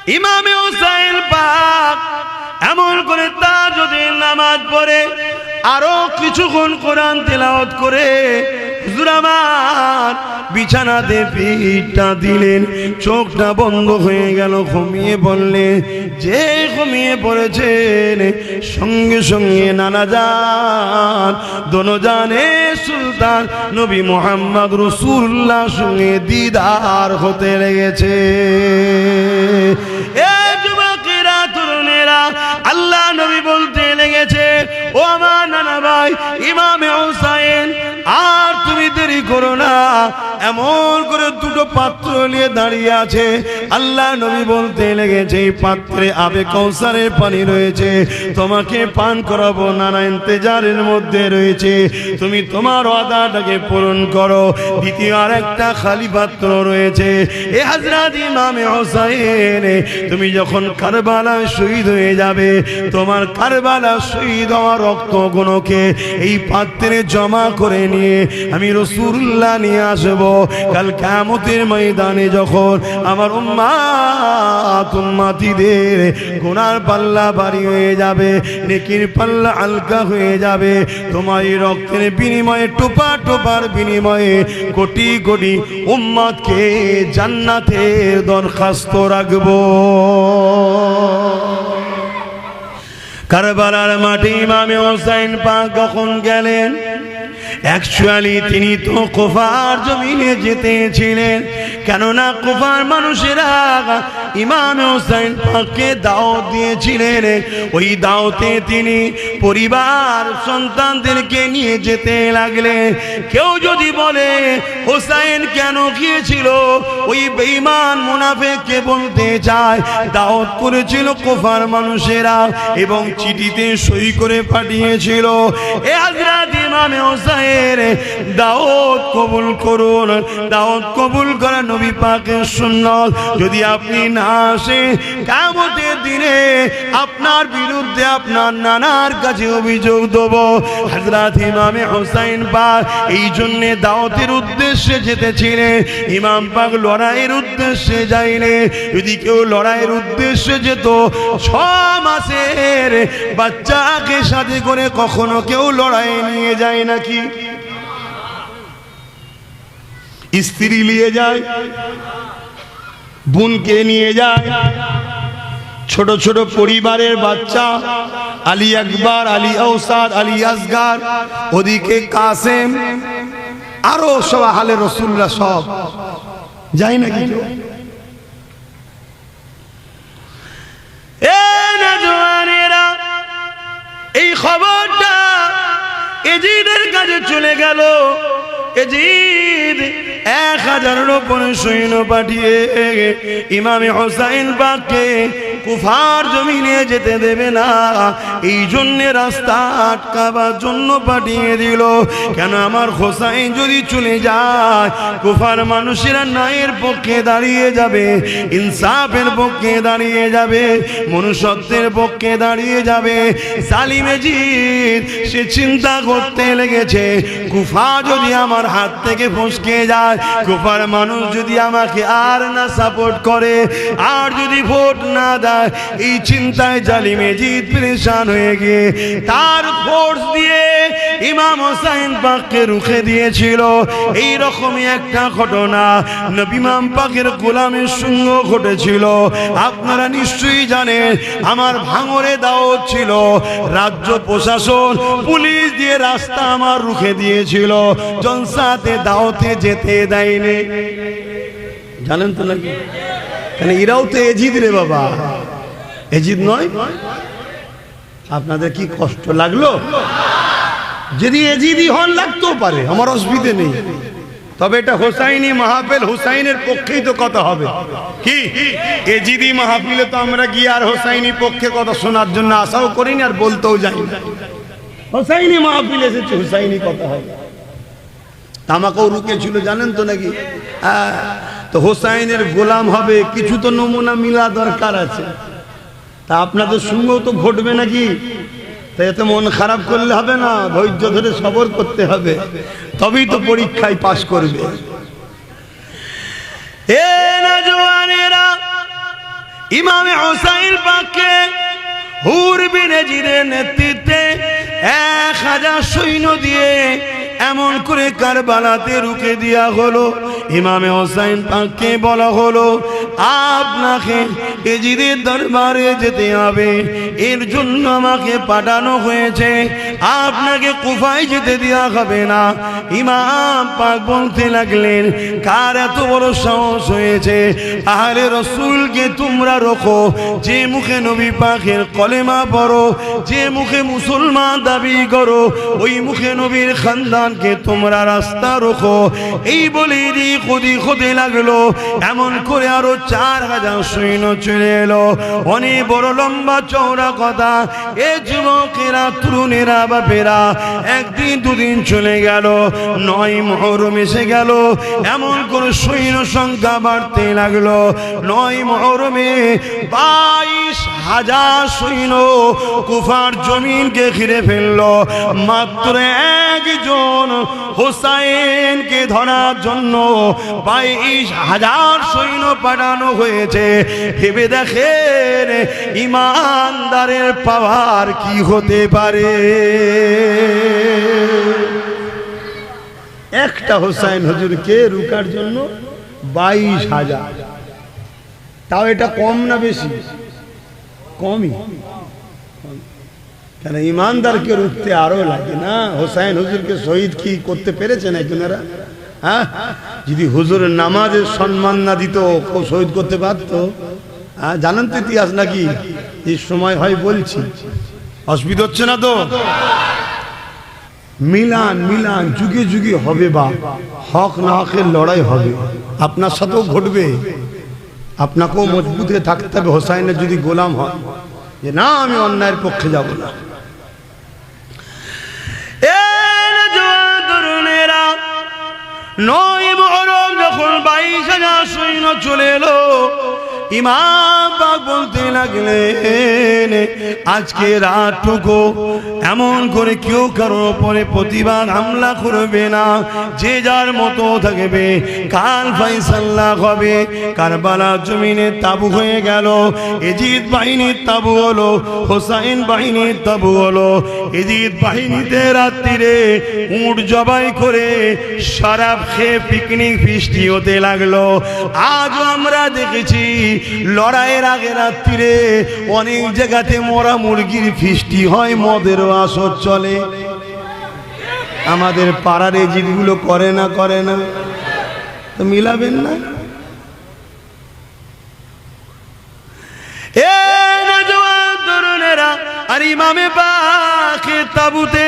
ইমামে হুসাইন পাক এমন করে তাহাজ্জুদের নামাজ পড়ে আরো কিছুক্ষণ কোরআন তেলাওয়াত করে হুজুর আমার বিছানাতে পিঠটা দিলেন, চোখটা বন্ধ হয়ে গেল, ঘুমিয়ে পড়লেন। যে ঘুমিয়ে পড়েছেন সঙ্গে সঙ্গে নানা জান দোনো জানে সুলতান নবী মুহাম্মদ রাসূলুল্লাহ সঙ্গে দিদার হতে লেগেছে। এ যুবকেরা, তরুণেরা, আল্লাহ নবী বলতে লেগেছে, ও আমার নানা ভাই ইমামে হুসাইন, আর তুমি দেরি করো না। এমন করে দুটো পাত্র নিয়ে দাঁড়িয়ে আছে। আল্লাহ নবী বলতে লেগেছে, এই পাত্রে আবে কাউসারের পানি রয়েছে, তোমাকে পান করাবো। নানা ইন্তেজারের মধ্যে রয়েছে, তুমি তোমার ওয়াদাটাকে পূরণ করো। দ্বিতীয় আর একটা খালি পাত্র রয়েছে। এ হযরত ইমামে হুসাইন, তুমি যখন কারবালায় শহীদ হয়ে যাবে, তোমার কারবালা শহীদ হওয়ার রক্তগুলোকে এই পাত্রে জমা করে নিয়ে আমি রাসূলুল্লাহ নিয়ে আসবো। কাল কিয়ামতের ময়দানে যখন আমার উম্মতিদের গুনার পাল্লা ভারী হয়ে যাবে, নেকির পাল্লা হালকা হয়ে যাবে, তোমার এই রক্তের বিনিময়ে, টোপা টোপার বিনিময়ে কোটি কোটি উম্মতকে জান্নাতের দরখাস্ত রাখবো। কারবালার মাঠে ইমামে হুসাইন পাক যখন গেলেন, অ্যাকচুয়ালি তিনি তো কুফার জমিনে যেতেছিলেন, কেননা কুফার মানুষেরা ইমাম হুসাইন পাককে দাওয়াত দিয়েছিলেন। ওই দাওয়াতে তিনি পরিবার সন্তানদেরকে নিয়ে যেতে লাগলেন। কেউ যদি বলে হুসাইন কেন গিয়েছিল, ওই বেঈমান মুনাফিককে বলতে চায় দাওয়াত করেছিল কুফার মানুষেরা এবং চিঠিতে সই করে পাঠিয়েছিল, এ হযরত ইমাম হুসাইন দাওয়াত কবুল করুন। দাওয়াত কবুল করা নবী পাকের সুন্নাত। যদি আপনি না আসেন, কিয়ামতের দিনে আপনার বিরুদ্ধে আপনার নানার কাছে অভিযোগ দেব। হযরত ইমামে হুসাইন পাক এই জন্য দাওয়াতের উদ্দেশ্যে যেতেছিলেন। ইমাম পাক লড়াইয়ের উদ্দেশ্যে যাইলে, যদি কেউ লড়াইয়ের উদ্দেশ্যে যেত, 6 মাসের বাচ্চাকে সাথে করে কখনো কেউ লড়াই নিয়ে যায় নাকি? স্ত্রী নিয়ে যায়, বোনকে নিয়ে যায়, ছোট ছোট পরিবারের বাচ্চা, আলী আকবর, আলী আওসাদ, আলী আসগার, ওদিকে কাসেম, আরো সব আহলে রাসূলুল্লাহ সব যায় নাকি? এই খবরটা এজিদের কাছে চলে গেল। এজিদ 1000 উপরে সৈন্য পাঠিয়ে ইমামে হুসাইন পাককে কুফার জমিনে যেতে দেবে না, এই জন্য রাস্তা আটকাবার জন্য পাঠিয়ে দিল। কেন আমার হুসাইন যদি চলে যায়, কুফার মানুষেরা ন্যায়ের পক্ষে দাঁড়িয়ে যাবে, ইনসাফের পক্ষে দাঁড়িয়ে যাবে, মনুষ্যত্বের পক্ষে দাঁড়িয়ে যাবে। জালিম এজিদ সে চিন্তা করতে লেগেছে, কুফা যদি আমার হাত থেকে ফসকে যায়, কুফার মানুষ যদি আমাকে আর না সাপোর্ট করে, আর যদি ভোট না দেয়, এই চিন্তায় জালিম এজিদ পরেশান হয়ে গিয়ে তার ফোর্স দিয়ে ইমাম হুসাইন পাককে রুখে দিয়েছিল। এই রকমই একটা ঘটনা নবী ইমাম পাকের গোলামের সঙ্গে ঘটেছিল। আপনারা নিশ্চয়ই জানেন, আমার ভাঙরে দাওয়াত ছিল, রাজ্য প্রশাসন পুলিশ দিয়ে রাস্তা আমার রুখে দিয়েছিল, জলসাতে দাওয়াতে যেতে দেয়নি। জানেন তো নাকি? কেন এরাও তো এজিদ রে বাবা, এজিদ নয়? আপনাদের কি কষ্ট লাগলো? যদি এজিদি হন লাগতেও পারে, আমার অসুবিধে নেই, তবে এটা হোসাইনি মাহফিল, হুসাইনের পক্ষেই তো কথা হবে। কি এজিদি মাহফিলে তো আমরা গিয়ে আর হোসাইনি পক্ষে কথা শোনার জন্য আশাও করিনি, আর বলতেও যাই না। হোসাইনি মাহফিল এসেছে, হুসাইনি কথা হবে। আমাকেও রুকেছিল, জানেন তো নাকি? তো হোসাইনের গোলাম হবে, কিছু তো নমুনা মিলা দরকার আছে। তা আপনাদের সঙ্গেও তো ঘটবে নাকি? তাই এত মন খারাপ করলে হবে না, ধৈর্য ধরে সবর করতে হবে, তবেই তো পরীক্ষায় পাশ করবে। এ নওজওয়ানেরা, ইমামে হোসাইন পাককে হুর বিন ইয়াজিদের নেতৃত্বে 1000 সৈন্য দিয়ে এমন করে কারবালাতে রুখে দেওয়া হলো। ইমামে হোসাইন পাককে বলা হলো, আপনাকে ইয়াজিদের দরবারে যেতে হবে, এর জন্য আমাকে পাঠানো হয়েছে, আপনাকে কুফায় যেতে দেওয়া হবে না। ইমাম পাক বলতে লাগলেন, কার এত বড় সাহস হয়েছে আহলে রাসূলকে তোমরা রোখো, যে মুখে নবী পাকের কলেমা পড়ো, যে মুখে মুসলমান দাবি করো, ওই মুখে নবীর খানদানকে তোমরা রাস্তা রোখো। এই বলে খুদি খুদি লাগলো। এমন করে আরো 4000 সৈন্য চলে এলো। অনেক বড় লম্বা চওড়া কথা। এ যুবকেরা, তরুণেরা, বাপেরা, একদিন দুদিন চলে গেল, 9 মুহররম এসে গেল। এমন করে সৈন্য সংখ্যা বাড়তে লাগলো। 9 মুহররমে 22,000 সৈন্য কুফার জমিনকে ঘিরে ফেললো। মাত্র একজন হোসাইনকে ধরার জন্য 22,000 সৈন্য পাঠানো হয়েছে। ভেবে দেখেন ইমানদারের পাওয়ার কি হতে পারে। একটা হোসাইন হুজুরকে রুকার জন্য 22,000। তাও এটা কম না বেশি? কমই। কেন ইমানদারকে রুখতে আরো লাগে না? হোসাইন হুজুরকে শহীদ কি করতে পেরেছেন একজনেরা? হ্যাঁ, যদি হুজুরের নামাজের সম্মান না দিত, শহীদ করতে পারতো? হ্যাঁ, জানেন তো ইতিহাস নাকি? এই সময় হয় বলছি, অসুবিধা হচ্ছে না তো? মিলান মিলান যুগে যুগে হবে, বা হক না হকের লড়াই হবে, আপনার সাথেও ঘটবে। আপনাকেও মজবুত হয়ে থাকতে হবে হোসাইনের যদি গোলাম হয়, যে না আমি অন্যায়ের পক্ষে যাব না। নয় মুহররম যখন 22,000 সৈন্য চলে এলো, ইমাম পাক বলতে লাগলেন, আজকে রাতটুকু এমন করে কেউ কারোর উপরে প্রতিবাদ হামলা করবে না, যে যার মতো থাকবে। কাল ফয়সালা হবে। কারবালার জমিনে তাবু হয়ে গেল। ইয়াজিদ বাহিনীর তাবু হলো, হোসাইন বাহিনীর তাবু হলো। ইয়াজিদ বাহিনীতে রাত্রিরে উট জবাই করে শরাব খেয়ে পিকনিক ফিস্টি হতে লাগলো। আজও আমরা দেখেছি লড়াইয়ের আগে রাত্রিরে অনেক জায়গাতে মরা মুরগির ফিস্টি হয়, মদেরও আসর চলে। আমাদের পাড়ার এই জিনিসগুলো করে না? করে না তো মিলাবেন না। এ নওজওয়ান তরুণেরা, আর ইমামে পাকের তাবুতে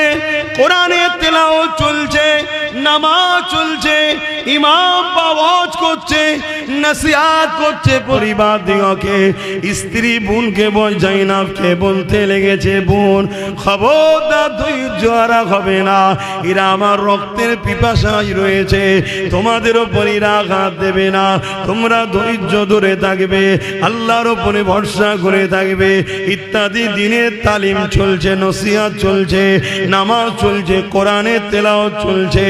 কোরআনের তেলাওয়াত চলছে, নামাজ চলছে, ইমাম ওয়াজ করছে, নসিহত করছে পরিবার দিগকে। স্ত্রী বোনকে জাইনাবকে বলতে লেগেছে, বোন খবরদার ধৈর্য হারা হবে না, এরা আমার রক্তের পিপাসায় রয়েছে, তোমাদের উপরে আঘাত দেবে না, তোমরা ধৈর্য ধরে থাকবে, আল্লাহর উপরে ভরসা করে থাকবে ইত্যাদি দিনের তালিম চলছে, নসিহত চলছে, নামাজ চলছে, কোরআনের তেলাওয়াত চলছে।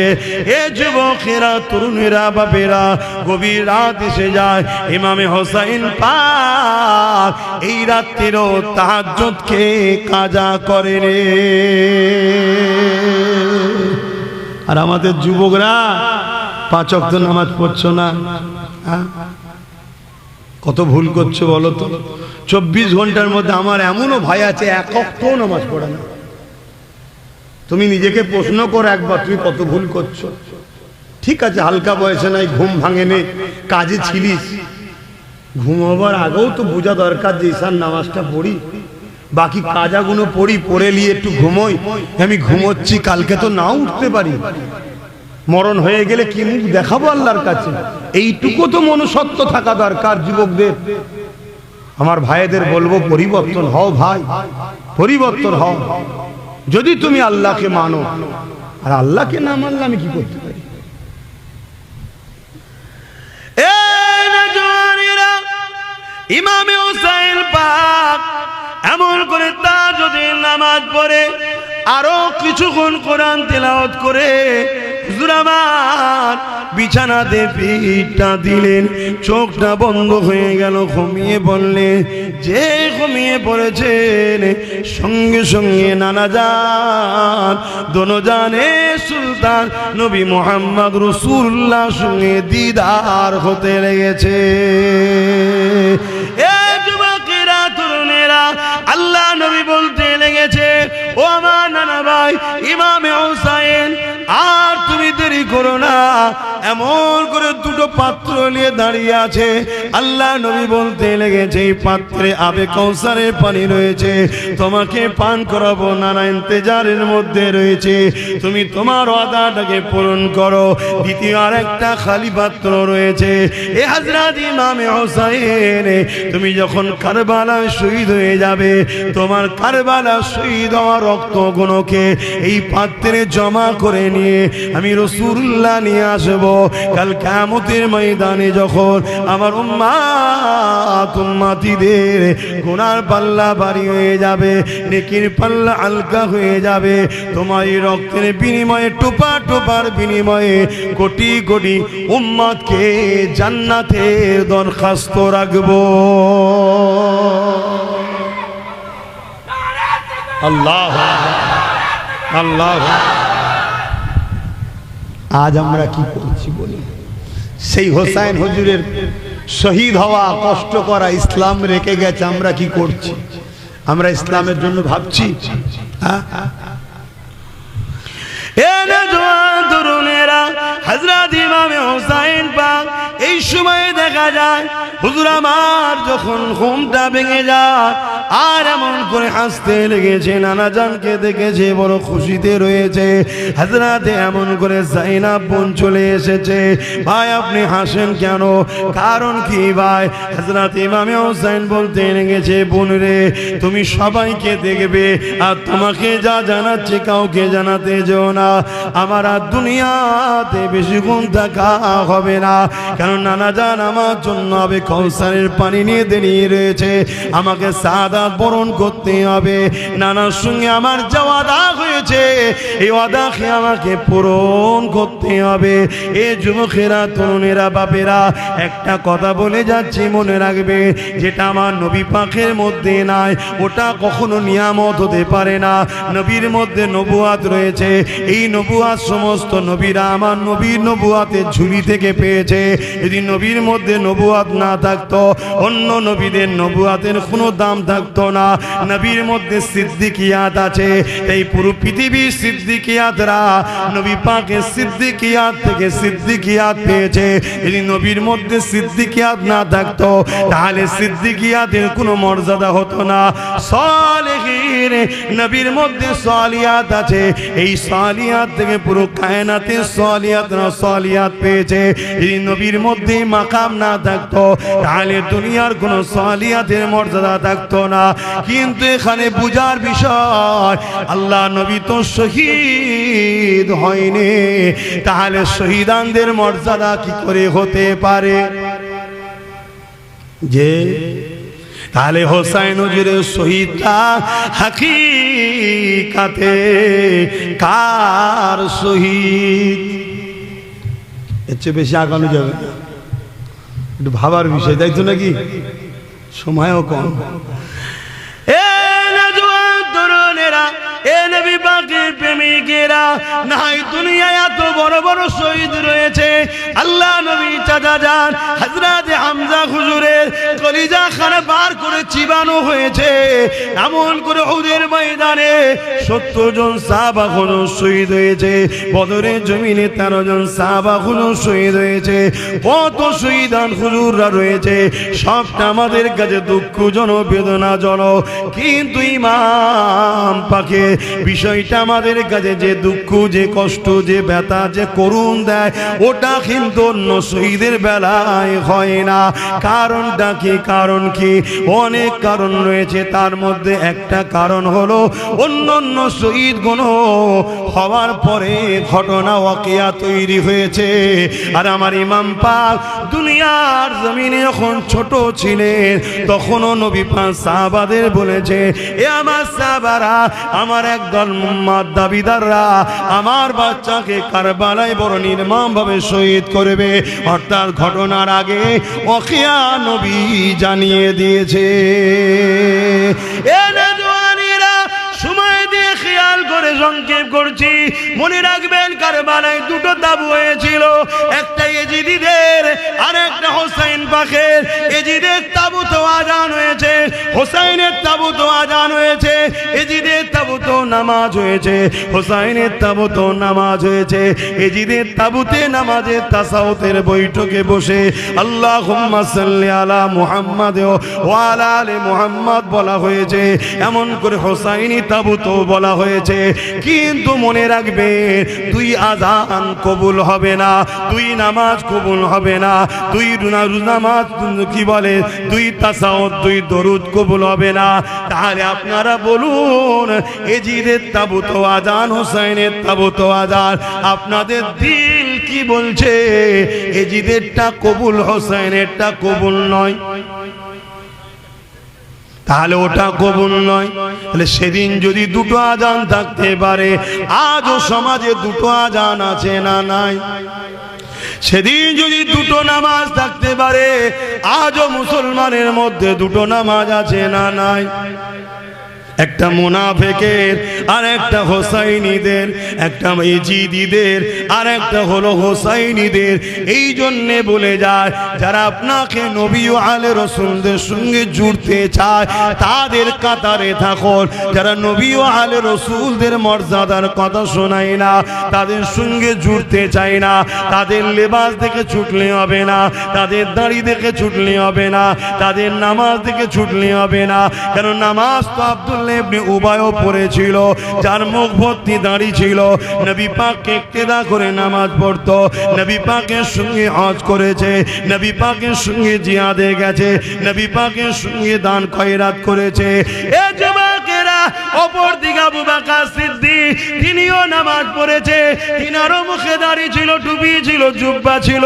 এ যুবকেরা, তরুণেরা, বাপেরা, গভীর রাত এসে যায়। ইমামে হোসাইন পাক এই রাত্রিরও তাহাজ্জুদকে কাজা করে রে। আর আমাদের যুবকরা 5 ওয়াক্ত নামাজ পড়ছো না, কত ভুল করছো বলো তো? 24 ঘন্টার মধ্যে আমার এমনও ভাই আছে 1 ওয়াক্ত নামাজ পড়ে না। তুমি নিজেকে প্রশ্ন করো একবার, তুমি কত ভুল করছো। ঠিক আছে, হালকা বয়সে নাই, ঘুম ভাঙেনি, কাজে ছিলিস, ঘুমাবার আগেও তো বোঝা দরকার যে ঈশার নামাজটা পড়ি, বাকি কাজাগুলো পড়ি, পড়ে নিয়ে একটু ঘুমোই। আমি ঘুমোচ্ছি, কালকে তো নাও উঠতে পারি, মরণ হয়ে গেলে কি মুখ দেখাবো আল্লাহর কাছে? এইটুকু তো মনুষ্যত্ব থাকা দরকার যুবকদের। আমার ভাইদের বলবো, পরিবর্তন হও ভাই, পরিবর্তন হও। যদি তুমি আল্লাহকে মানো, আর আল্লাহকে না মানলে আমি কি করতে পারি? ইমামে হুসাইন পাক এমন করে তাহাজ্জুদের নামাজ পড়ে আরো কিছুক্ষণ কোরআন তেলাওয়াত করে, হুজুর আমার বিছানাতে পিঠটা দিলেন, চোখটা বন্ধ হয়ে গেল, ঘুমিয়ে পড়লেন। যে ঘুমিয়ে পড়েছেন সঙ্গে সঙ্গে নানা জান দোনো জানে সুলতান নবী মুহাম্মদ রাসূলুল্লাহ সঙ্গে দিদার হতে লেগেছে। এ যুবকেরা, তরুণেরা, আল্লাহ নবী বলতে লেগেছে, ও আমার নানা ভাই ইমামে হুসাইন, আর তুমি দেরি করো না। এমন করে দুটো পাত্র নিয়ে দাঁড়িয়ে আছে। আল্লাহ নবী বলতে লেগেছে, এই পাত্রে আবে কাউসারের পানি রয়েছে, তোমাকে পান করাবো। নানা ইন্তেজারের মধ্যে রয়েছে, তুমি তোমার ওয়াদাটাকে পূরণ করো। দ্বিতীয় আর একটা খালি পাত্র রয়েছে। এ হযরত ইমামে হুসাইন, তুমি যখন কারবালায় শহীদ হয়ে যাবে, তোমার কারবালা শহীদ হওয়া রক্তগুলোকে এই পাত্রে জমা করে নিয়ে আমি রাসূলুল্লাহ নিয়ে আসবো। কাল কিয়ামতের ময়দানে যখন আমার উম্মতিদের গুনার পাল্লা ভারী হয়ে যাবে, নেকির পাল্লা হালকা হয়ে যাবে, তোমার এই রক্তের বিনিময়ে, টোপা টোপার বিনিময়ে কোটি কোটি উম্মতকে জান্নাতের দরখাস্ত রাখবো। আল্লাহ আল্লাহ। আজ আমরা কি করছি বলি? সেই হোসাইন হুজুরের শহীদ হওয়া, কষ্ট করা, ইসলাম রেখে গেছে, আমরা কি করছি? আমরা ইসলামের জন্য ভাবছি? তরুণেরা, হযরত ইমামে হুসাইন পাক এই সময় দেখা যায় হুজুর আমার যখন ঘুমটা ভেঙে যায় আর এমন করে হাসতে লেগেছে, নানা জানকে দেখেছে, বড় খুশিতে রয়েছে। হযরত এমন করে যায়নাব বোন চলে এসেছে। ভাই আপনি হাসেন কেন? কারণ কি ভাই? হযরত ইমামে হুসাইন বলতে লেগেছে, বোন রে, তুমি সবাইকে দেখবে আর তোমাকে যা জানাচ্ছে কাউকে জানাতে যেও না। আমার আর দুনিয়াতে বেশিক্ষণ থাকা হবে না, কারণ নানা জান আমার জন্য আবে কাউসারের পানি নিয়ে দাঁড়িয়ে রয়েছে, আমাকে সাদাত বরণ করতে হবে। নানার সঙ্গে আমার যা ওয়াদা হয়েছে, এই ওয়াদাকে আমাকে পূরণ করতে হবে। এ যুবকেরা, তরুণেরা, বাপেরা, একটা কথা বলে যাচ্ছি, মনে রাখবে, যেটা আমার নবী পাকের মধ্যে নাই ওটা কখনো নিয়ামত হতে পারে না। নবীর মধ্যে নবুয়াত রয়েছে, এই নবুয়াত সমস্ত নবীরা আমার নবীর নবুয়াতের ঝুলি থেকে পেয়েছে। যদি নবীর মধ্যে নবুয়াত না থাকতো, অন্য নবীদের নবুয়াতের কোনো দাম থাকতো না। নবীর মধ্যে সিদ্দিকিয়াত আছে, এই পুরো পৃথিবীর সিদ্দিকিয়াতরা নবী পাকের সিদ্দিকিয়াত থেকে সিদ্দিকিয়াত পেয়েছে। যদি নবীর মধ্যে সিদ্দিকিয়াত না থাকতো, তাহলে সিদ্দিকিয়াতের কোনো মর্যাদা হতো না। সালেহীন, নবীর মধ্যে সালিয়াত আছে, এই সালিয়াত থেকে পুরো কায়নাতের সালিয়াতরা সালিয়াত পেয়েছে। যদি নবীর মধ্যে মাকাম না থাকতো, তাহলে দুনিয়ার কোনো সালিয়াতের মর্যাদা থাকতো না। কিন্তু এখানে বুঝার বিষয়, আল্লাহ নবী তো শহীদ হয়নি, তাহলে শহীদানদের মর্যাদা কি করে হতে পারে? যে তাহলে হোসাইন হুজুরের শহীদটা হাকিকাতে কার শহীদ? এর চেয়ে বেশি আগানো যাবে না, একটু ভাবার বিষয়, তাই তো নাকি? সময়ও কম। এ নওজোয়ান তরুণেরা, এ নবী পাকের প্রেমিকেরা, নাই দুনিয়ায় এত বড় বড় শহীদ রয়েছে। আল্লাহ নবী চাচা যান হযরত হামজা হুজুরের কলিজা খানে বার করে চিবানো হয়েছে। এমন করে উহুদের ময়দানে 70 জন সাহাবা হুজুর শহীদ হয়েছে। বদরের জমিনে 13 জন সাহাবা হুজুর শহীদ হয়েছে। কত শহীদান হুজুররা রয়েছে, সবটা আমাদের কাছে দুঃখজনক, বেদনাজনক। কিন্তু ইমাম পাকে বিষয়টা আমাদের কাছে যে দুঃখ, যে কষ্ট, যে ব্যথা, যে করুণ দেয়, ওটা কিন্তু অন্য শহীদের বেলায় হয় না। কারণটা কি? কারণ কি? অনেক কারণ রয়েছে, তার মধ্যে একটা কারণ হলো অন্যান্য শহীদগুলো হওয়ার পরে ঘটনা ওয়াকিয়া তৈরি হয়েছে। আর আমার ইমাম পাক দুনিয়ার জমিনে যখন ছোট ছিলেন তখনও নবী পাক সাহাবাদের বলেছে, এ আমার সাহাবারা, আমার একদল উম্মত দাবিদাররা আমার বাচ্চাকে কারবালায় বড় নির্মমভাবে শহীদ করবে। অর্থাৎ ঘটনার আগে ওয়াকিয়া নবী জানিয়ে দিয়েছে। এ নওজওয়ানেরা, সময় দিয়ে খেয়াল করে সংক্ষেপ করছি, মনে রাখবেন কারবালায় দুটো তাবু হয়েছিল, একটা ইয়েজিদিদের আর একটা হোসাইন পাকের। ইয়েজিদের তাবুতে আযান হয়েছে, হোসাইনের তাবুতে আযান হয়েছে, ইয়েজিদের তাবুতে নামাজ হয়েছে, হোসাইনের তাবুতে নামাজ হয়েছে। ইয়েজিদের তাবুতে নামাজের তাসাউতের বৈঠকে বসে আল্লাহুম্মা সাল্লি আলা মুহাম্মাদ ওয়া আলা আলি মুহাম্মাদ বলা হয়েছে, এমন করে হোসাইনি তাবুতেও বলা হয়েছে। কিন্তু মনে রাখবে, দুই আযান কবুল হবে না, দুই নামাজ কবুল হবে না, দুই নামাজ কি বলে, দুই তাসাউদ, দুই দরুদ কবুল হবে না। তাহলে আপনারা বলুন, ইয়েজিদের তাবুতে আযান, হোসাইনের তাবুতে আযান, আপনাদের দিল কি বলছে? ইয়েজিদেরটা কবুল, হোসাইনেরটা কবুল নয়, তাহলে ওটা কবুল নয়। তাহলে সেদিন যদি দুটো আযান থাকতে পারে, আজও সমাজে দুটো আযান আছে না নাই? সেদিন যদি দুটো নামাজ থাকতে পারে, আজও মুসলমানের মধ্যে দুটো নামাজ আছে না নাই? একটা মুনাফিকের আর একটা হোসাইনিদের, একটা ইয়েজিদিদের আর একটা হলো হোসাইনিদের। এই জন্যে বলে যায়, যারা আপনাকে নবী ও আলে রসুলদের সঙ্গে জুড়তে চায় তাদের কাতারে থাকুন। যারা নবী ও আলে রসুলদের মর্যাদার কথা শোনায় না, তাদের সঙ্গে জুড়তে চায় না, তাদের লেবাস দেখে ছুটলে হবে না, তাদের দাড়ি দেখে ছুটলে হবে না, তাদের নামাজ দেখে ছুটলে হবে না। কারণ নামাজ তো আব্দুল্লাহ ইবনে উবায়ও পড়েছিল, যার মুখ ভর্তি দাড়ি ছিল। নবী পাককে ইক্তেদা করে নামাজ পড়তো, নবী পাকের সঙ্গে হজ করেছে, নবী পাকের সঙ্গে জিহাদে গেছে, নবী পাকের সঙ্গে দান খয়রাত করেছে। এ যুবকেরা, অপর দিকে আবু বকর সিদ্দিক, তিনিও নামাজ পড়েছে, তিনারও মুখে দাড়ি ছিল, টুপি ছিল, জুব্বা ছিল।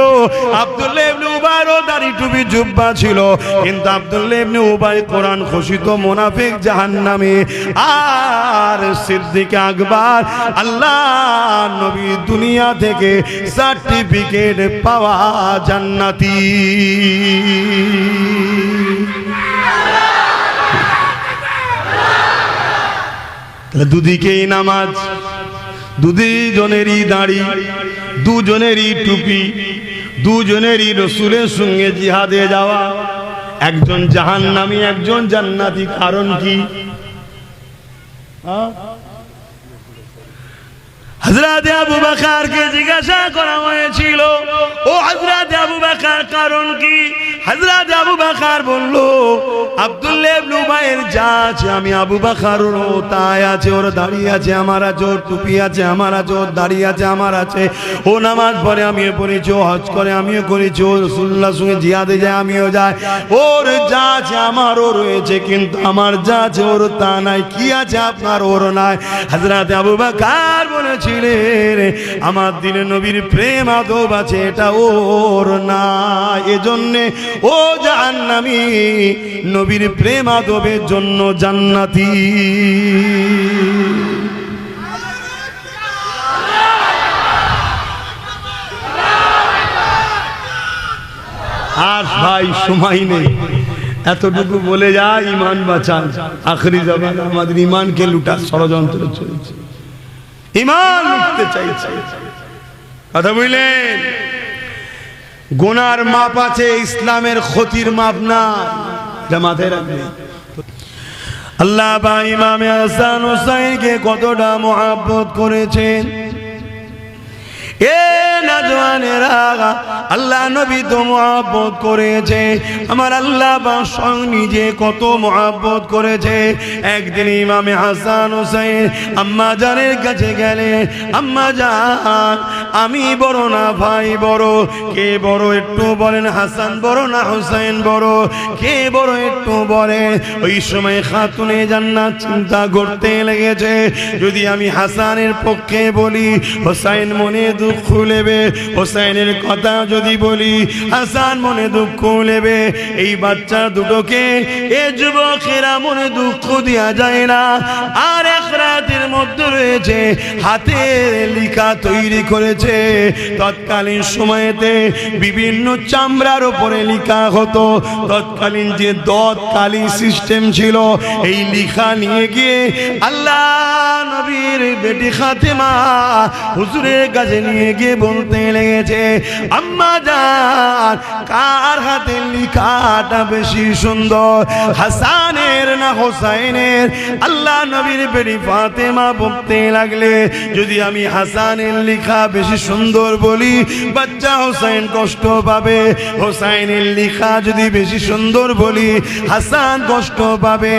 আব্দুল্লাহ ইবনে উবায়রও দাড়ি, টুপি, জুব্বা ছিল। কিন্তু আব্দুল্লাহ ইবনে উবাই কোরআন ঘোষিত মুনাফিক, জাহান্নামী। আর সিদ্দিক আকবর, আল্লাহ নবী দুনিয়া থেকে সার্টিফিকেট পাওয়া জান্নাতি। দুদিকেই নামাজ, দুজনেরই দাড়ি, দুজনেরই টুপি, দুজনেরই রসুলের সঙ্গে জিহাদে যাওয়া। একজন জাহান্নামী, একজন জান্নাতি। কারণ কি? হযরত আবু বকরকে জিজ্ঞাসা করা হয়েছিল, ও হযরত আবু বকর, কারণ কি? হযরত আবু বকর বলল, আব্দুল্লাহ ইবনে উবাইয়ের যা আছে আমি আবু বকরেরও তাই আছে। ওর দাড়ি আছে, আমার আছে, ওর টুপি আছে, আমার আছে, ওর দাড়ি আছে, আমার আছে। ও নামাজ পড়ে, আমিও পড়েছি, ও হজ করে, আমিও করেছি, ও রাসূলুল্লাহর সঙ্গে জিহাদে যায়, আমিও যাই। ওর যা আছে আমারও রয়েছে, কিন্তু আমার যা আছে ওর তা নাই। কি আছে আপনার, ওর নাই? হযরত আবু বকর বলেছিলেন, আমার দিলে নবীর প্রেম আদব আছে, এটা ওর না। এজন্যে ও জাহান্নামী, নবীর প্রেম আদবের জন্য জান্নাতি। আর ভাই সময় নেই, এতটুকু বলে যা, ইমান বাঁচান। আখরি জামানে আমাদের ইমানকে লুটার ষড়যন্ত্র চলছে, ইমান লুটতে চাইছে। কথা বুঝলেন? গুনার মাপ আছে, ইসলামের ক্ষতির মাপ না, যা মাথায় রাখবে। আল্লাহ বা ইমামে হাসান হুসাইনকে কতটা মহব্বত করেছেন। এ জওয়ানেরা আল্লাহ নবী তো মহব্বত করেছে, আমার আল্লাহ স্বয়ং নিজে কত মহব্বত করেছে। একদিন ইমামে হাসান হোসেন আম্মা জানের কাছে গেলে, আম্মা জান আমি বড় না ভাই বড়? কে বড় একটু বলেন? হাসান বড় না হোসেন বড়? কে বড় একটু বলে? ওই সময় খাতুনে জান্নাত চিন্তা করতে লেগেছে, যদি আমি হাসানের পক্ষে বলি হোসেন মনে দুঃখ নেবে, হোসেনের কথা যদি বলি হাসান মনে দুঃখ নেবে। এই বাচ্চা দুটোকে এ যুবকেরা মনে দুঃখ দেওয়া যায় না। আর এক রাতের মধ্যে রয়েছে হাতে লেখা তৈরি করেছে। তৎকালীন সময়েতে বিভিন্ন চামড়ার উপরে লেখা হতো, তৎকালীন যে দতকালী সিস্টেম ছিল, এই লেখা নিয়ে গিয়ে আল্লাহ নবীর বেটি ফাতেমা হুজুরের কাছে নিয়ে গিয়ে বলতে লেগেছে, আম্মা জান কার হাতের লেখাটা বেশি সুন্দর, হাসানের না হোসেনের? আল্লাহ নবীর বেটি ফাতেমা বলতে লাগলে, যদি আমি হাসানের লেখা বেশি সুন্দর বলি বাচ্চা হোসেন কষ্ট পাবে, হোসেনের লেখা যদি বেশি সুন্দর বলি হাসান কষ্ট পাবে।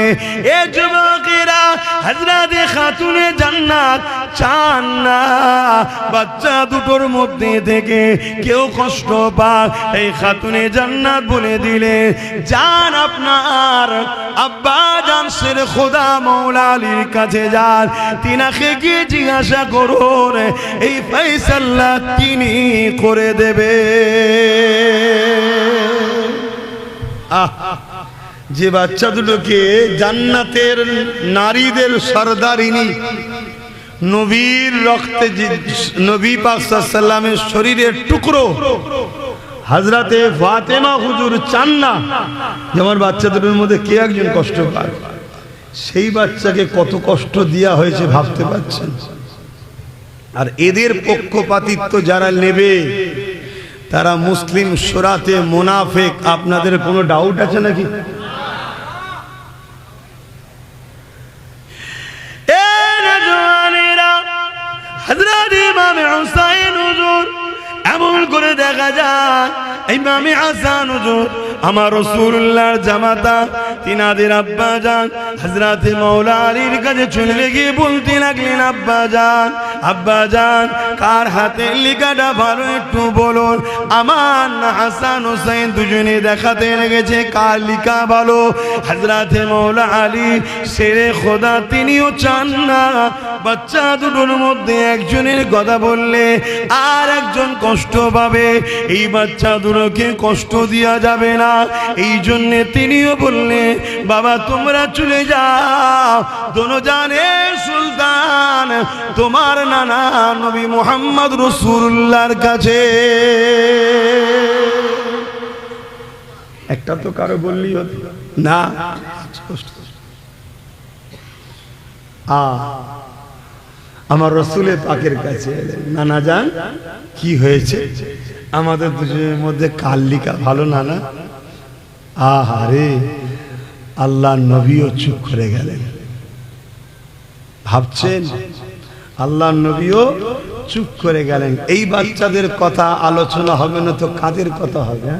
এ যুবকেরা হযরতে খাতুনে জান্নাত চান না বাচ্চা দুটোর মধ্যে থেকে কেউ কষ্ট পাক। এই খাতুনে জান্নাত বলে দিলে, যান আপনার আব্বা জান শের খোদা মৌলা আলীর কাছে যান, তিনাকে গিয়ে জিজ্ঞাসা করুন এই ফয়সালা তিনি করে দেবে। যে বাচ্চা দুটোকে জান্নাতের নারীদের সরদারিনী নবীর রক্তে, নবী পাক সাল্লাল্লাহু আলাইহি ওয়াসাল্লামের শরীরের টুকরো হযরতে ফাতেমা হুজুর চান না যে আমার বাচ্চা দুটোর মধ্যে কে একজন কষ্ট পায়। সেই বাচ্চাকে কত কষ্ট দেওয়া হয়েছে ভাবতে পারছেন? আর এদের পক্ষপাতিত্ব যারা নেবে তারা মুসলিম শোরাতে মুনাফিক। আপনাদের কোনো ডাউট আছে নাকি? হযরত ইমাম হুসাইন হুজুর এমন করে দেখা যায়, ইমাম হাসান হুজুর আমার রাসূলুল্লাহর জামাতা, তিনাদের আব্বা জান হযরত মাওলা আলীর কাছে চলে গিয়ে বলতে লাগলেন, আব্বা জান, আব্বা জান কার হাতে লেখাটা ভালো একটু বলুন। আমার না হাসান হোসেন দুজনে দেখাতে লেগেছে কার লেখা ভালো। হযরত মাওলা আলী শেরে খোদা তিনিও চান না বাচ্চা দুটোর মধ্যে একজনের কথা বললে আর একজন কষ্ট পাবে, এই বাচ্চা দুটোকে কষ্ট দেওয়া যাবে না। এই জন্য তিনিও বললেন, বাবা তোমরা চলে যাও দোনো জানে সুলতান তোমার নানা নবী মুহাম্মদ রাসূলুল্লাহর কাছে। একটা তো কারো বললি হতো না, আমার রসুলে পাকের কাছে নানা যান কি হয়েছে, আমাদের দুজনের মধ্যে কার লেখা ভালো নানা? আহারে, আল্লাহ নবীও চুপ করে গেলেন। ভাবছেন আল্লাহ নবীও চুপ করে গেলেন। এই বাচ্চাদের কথা আলোচনা হবে না তো কাদের কথা হবে?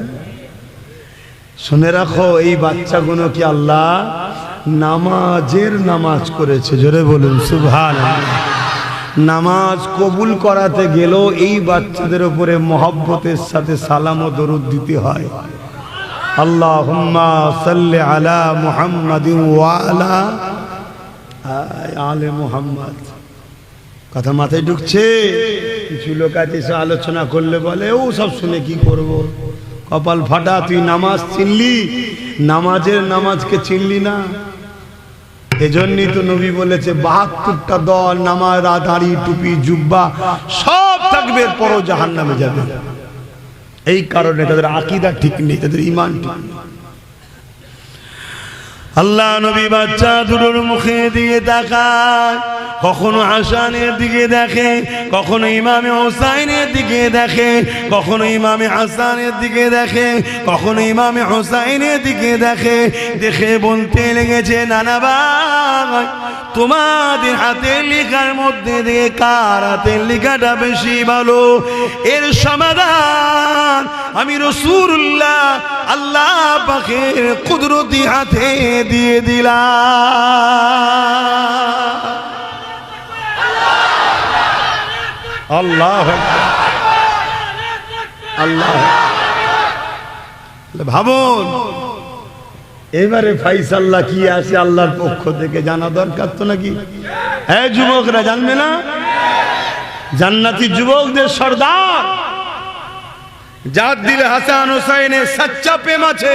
শুনে রাখো, এই বাচ্চাগুলো কি আল্লাহ নামাজের নামাজ করেছে? জোরে বলুন সুবহানাল্লাহ। নামাজ কবুল করাতে গেল এই বাচ্চাদের উপরে মহব্বতের সাথে সালাম ও দরুদ দিতে হয়। আল্লাহুম্মা সাল্লি আলা মুহাম্মাদিন ওয়া আলা আলে মুহাম্মাদ। কথা মাথায় ঢুকছে? কিছু লোক আছে আলোচনা করলে বলে ও সব শুনে কি করব, কপাল ফাটা। তুই নামাজ চিনলি, নামাজের নামাজকে চিনলি না। এজন্যই তো নবী বলেছে ৭২টা দল নামাজ, দাড়ি, টুপি, জুব্বা সব থাকবে, পরও জাহান্নামে যাবে। এই কারণে তাদের আকীদা ঠিক নেই, তাদের ঈমান ঠিক নেই। আল্লাহ নবী বাচ্চা দুটোর মুখে দিকে তাকায়, কখনো হাসানের দিকে দেখে, কখনো ইমামে হোসাইনের দিকে দেখে, কখনো ইমামে হাসানের দিকে দেখে, কখনো ইমামে হোসাইনের দিকে দেখে। দেখে বলতে লেগেছে, নানা ভাই, তোমাদের হাতের লেখার মধ্যে দিয়ে কার হাতের লেখাটা বেশি ভালো? এর সমাধান আমি রাসূলুল্লাহ আল্লাহ পাকের কুদরতি হাতে দিয়ে দিলাম। আল্লাহ আল্লাহ। ভাবুন এবারে ফাইসাল্লাহ কি আছে আল্লাহর পক্ষ থেকে জানা দরকার তো নাকি? হ্যাঁ যুবকরা জানবে না? জান্নাতি যুবকদের সর্দার, যার দিলে হাসান হোসাইনের সচ্চা প্রেম আছে।